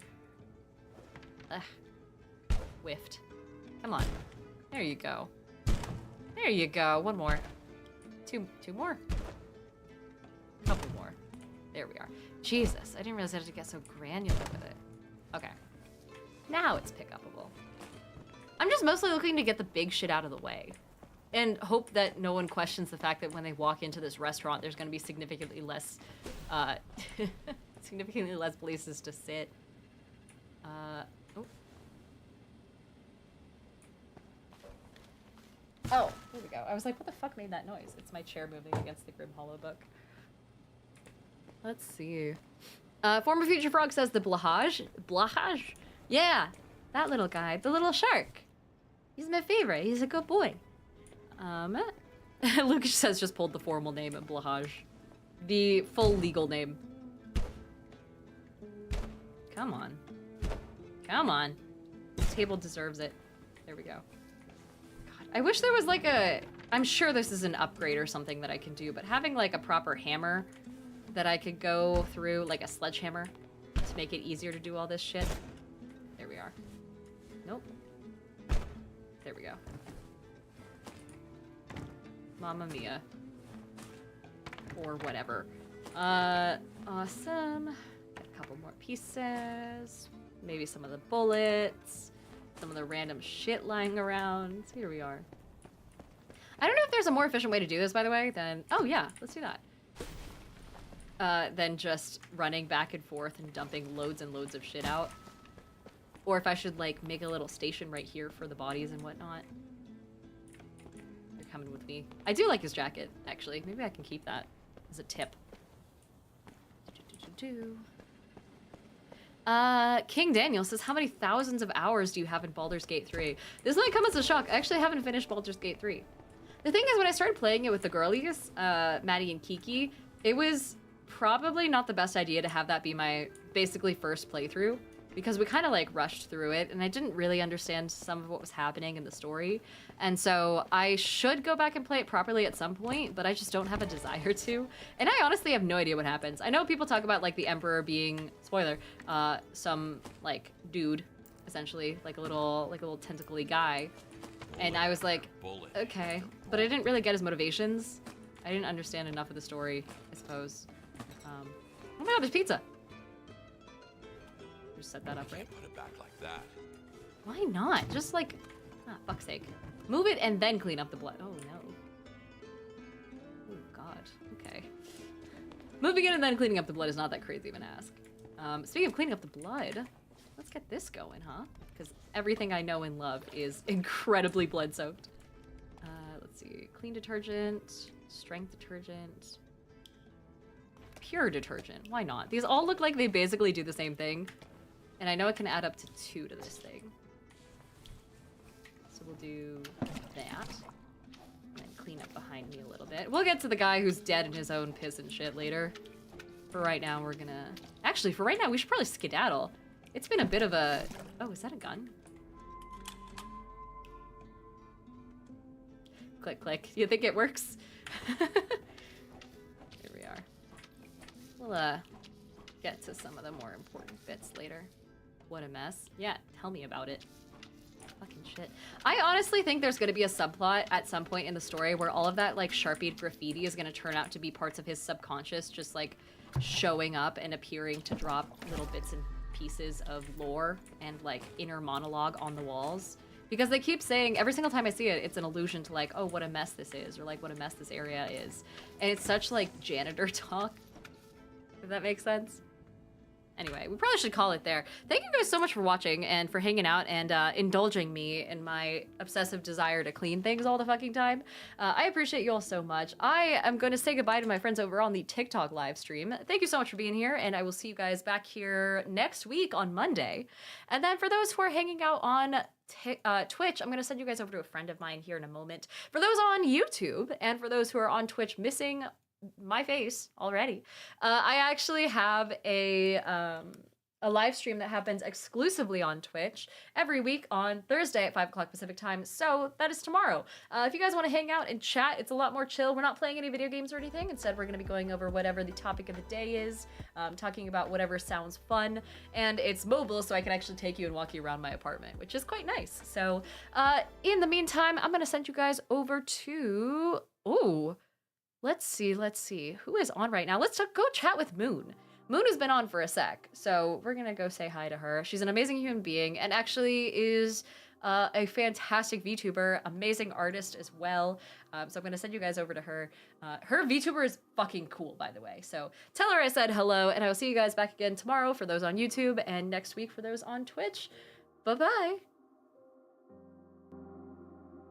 Ugh. Whiffed. Come on. There you go. There you go. One more. Two more. Couple more. There we are. Jesus, I didn't realize I had to get so granular with it. Okay. Now it's pick-upable. I'm just mostly looking to get the big shit out of the way. And hope that no one questions the fact that when they walk into this restaurant, there's going to be significantly less places to sit. Oh, there we go. I was like, what the fuck made that noise? It's my chair moving against the Grim Hollow book. Let's see. Former Future Frog says the Blahaj? Blahaj? Yeah, that little guy. The little shark. He's my favorite. He's a good boy. Lucas says just pulled the formal name of Blahaj. The full legal name. Come on. Come on. This table deserves it. There we go. God, I wish there was like a... I'm sure this is an upgrade or something that I can do, but having like a proper hammer that I could go through, like a sledgehammer, to make it easier to do all this shit. There we are. Nope. There we go. Mamma mia. Or whatever. Awesome. Got a couple more pieces. Maybe some of the bullets. Some of the random shit lying around. Here we are. I don't know if there's a more efficient way to do this, by the way, than... Oh, yeah. Let's do that. Than just running back and forth and dumping loads and loads of shit out. Or if I should, like, make a little station right here for the bodies and whatnot. You're coming with me. I do like his jacket, actually. Maybe I can keep that as a tip. King Daniel says, how many thousands of hours do you have in Baldur's Gate 3? This might come as a shock. I actually haven't finished Baldur's Gate 3. The thing is, when I started playing it with the girlies, Maddie and Kiki, it was probably not the best idea to have that be my basically first playthrough, because we kind of like rushed through it and I didn't really understand some of what was happening in the story. And so I should go back and play it properly at some point, but I just don't have a desire to. And I honestly have no idea what happens. I know people talk about like the Emperor being, spoiler, some like dude, essentially, like a little tentacly guy. And I was like, okay, but I didn't really get his motivations. I didn't understand enough of the story, I suppose. Oh my god, there's pizza! Just set that up, right? Put it back like that. Why not? Just like, fuck's sake. Move it and then clean up the blood. Oh no. Oh god, okay. Moving it and then cleaning up the blood is not that crazy of an ask. Speaking of cleaning up the blood, let's get this going, huh? Because everything I know and love is incredibly blood-soaked. Let's see, clean detergent, strength detergent, pure detergent. Why not? These all look like they basically do the same thing. And I know it can add up to 2 to this thing. So we'll do that. And then clean up behind me a little bit. We'll get to the guy who's dead in his own piss and shit later. For right now, we're gonna... Actually, for right now, we should probably skedaddle. It's been a bit of a... Oh, is that a gun? Click, click. You think it works? Here we are. We'll, get to some of the more important bits later. What a mess. Yeah, tell me about it. Fucking shit. I honestly think there's gonna be a subplot at some point in the story where all of that, like, Sharpied graffiti is gonna turn out to be parts of his subconscious, just, like, showing up and appearing to drop little bits and pieces of lore and, like, inner monologue on the walls. Because they keep saying, every single time I see it, it's an allusion to, like, oh, what a mess this is, or, like, what a mess this area is. And it's such, like, janitor talk. If that makes sense. Anyway, we probably should call it there. Thank you guys so much for watching and for hanging out and indulging me in my obsessive desire to clean things all the fucking time. I appreciate you all so much. I am going to say goodbye to my friends over on the TikTok live stream. Thank you so much for being here, and I will see you guys back here next week on Monday. And then for those who are hanging out on Twitch, I'm going to send you guys over to a friend of mine here in a moment. For those on YouTube, and for those who are on Twitch missing my face already, I actually have a live stream that happens exclusively on Twitch every week on Thursday at 5 o'clock Pacific time. So that is tomorrow. If you guys want to hang out and chat, it's a lot more chill. We're not playing any video games or anything. Instead, we're going to be going over whatever the topic of the day is, talking about whatever sounds fun. And it's mobile, so I can actually take you and walk you around my apartment, which is quite nice. So in the meantime, I'm going to send you guys over to... Ooh. Let's see. Who is on right now? Let's go chat with Moon. Moon has been on for a sec, so we're gonna go say hi to her. She's an amazing human being and actually is a fantastic VTuber, amazing artist as well. So I'm gonna send you guys over to her. Her VTuber is fucking cool, by the way. So tell her I said hello, and I will see you guys back again tomorrow for those on YouTube and next week for those on Twitch. Bye-bye.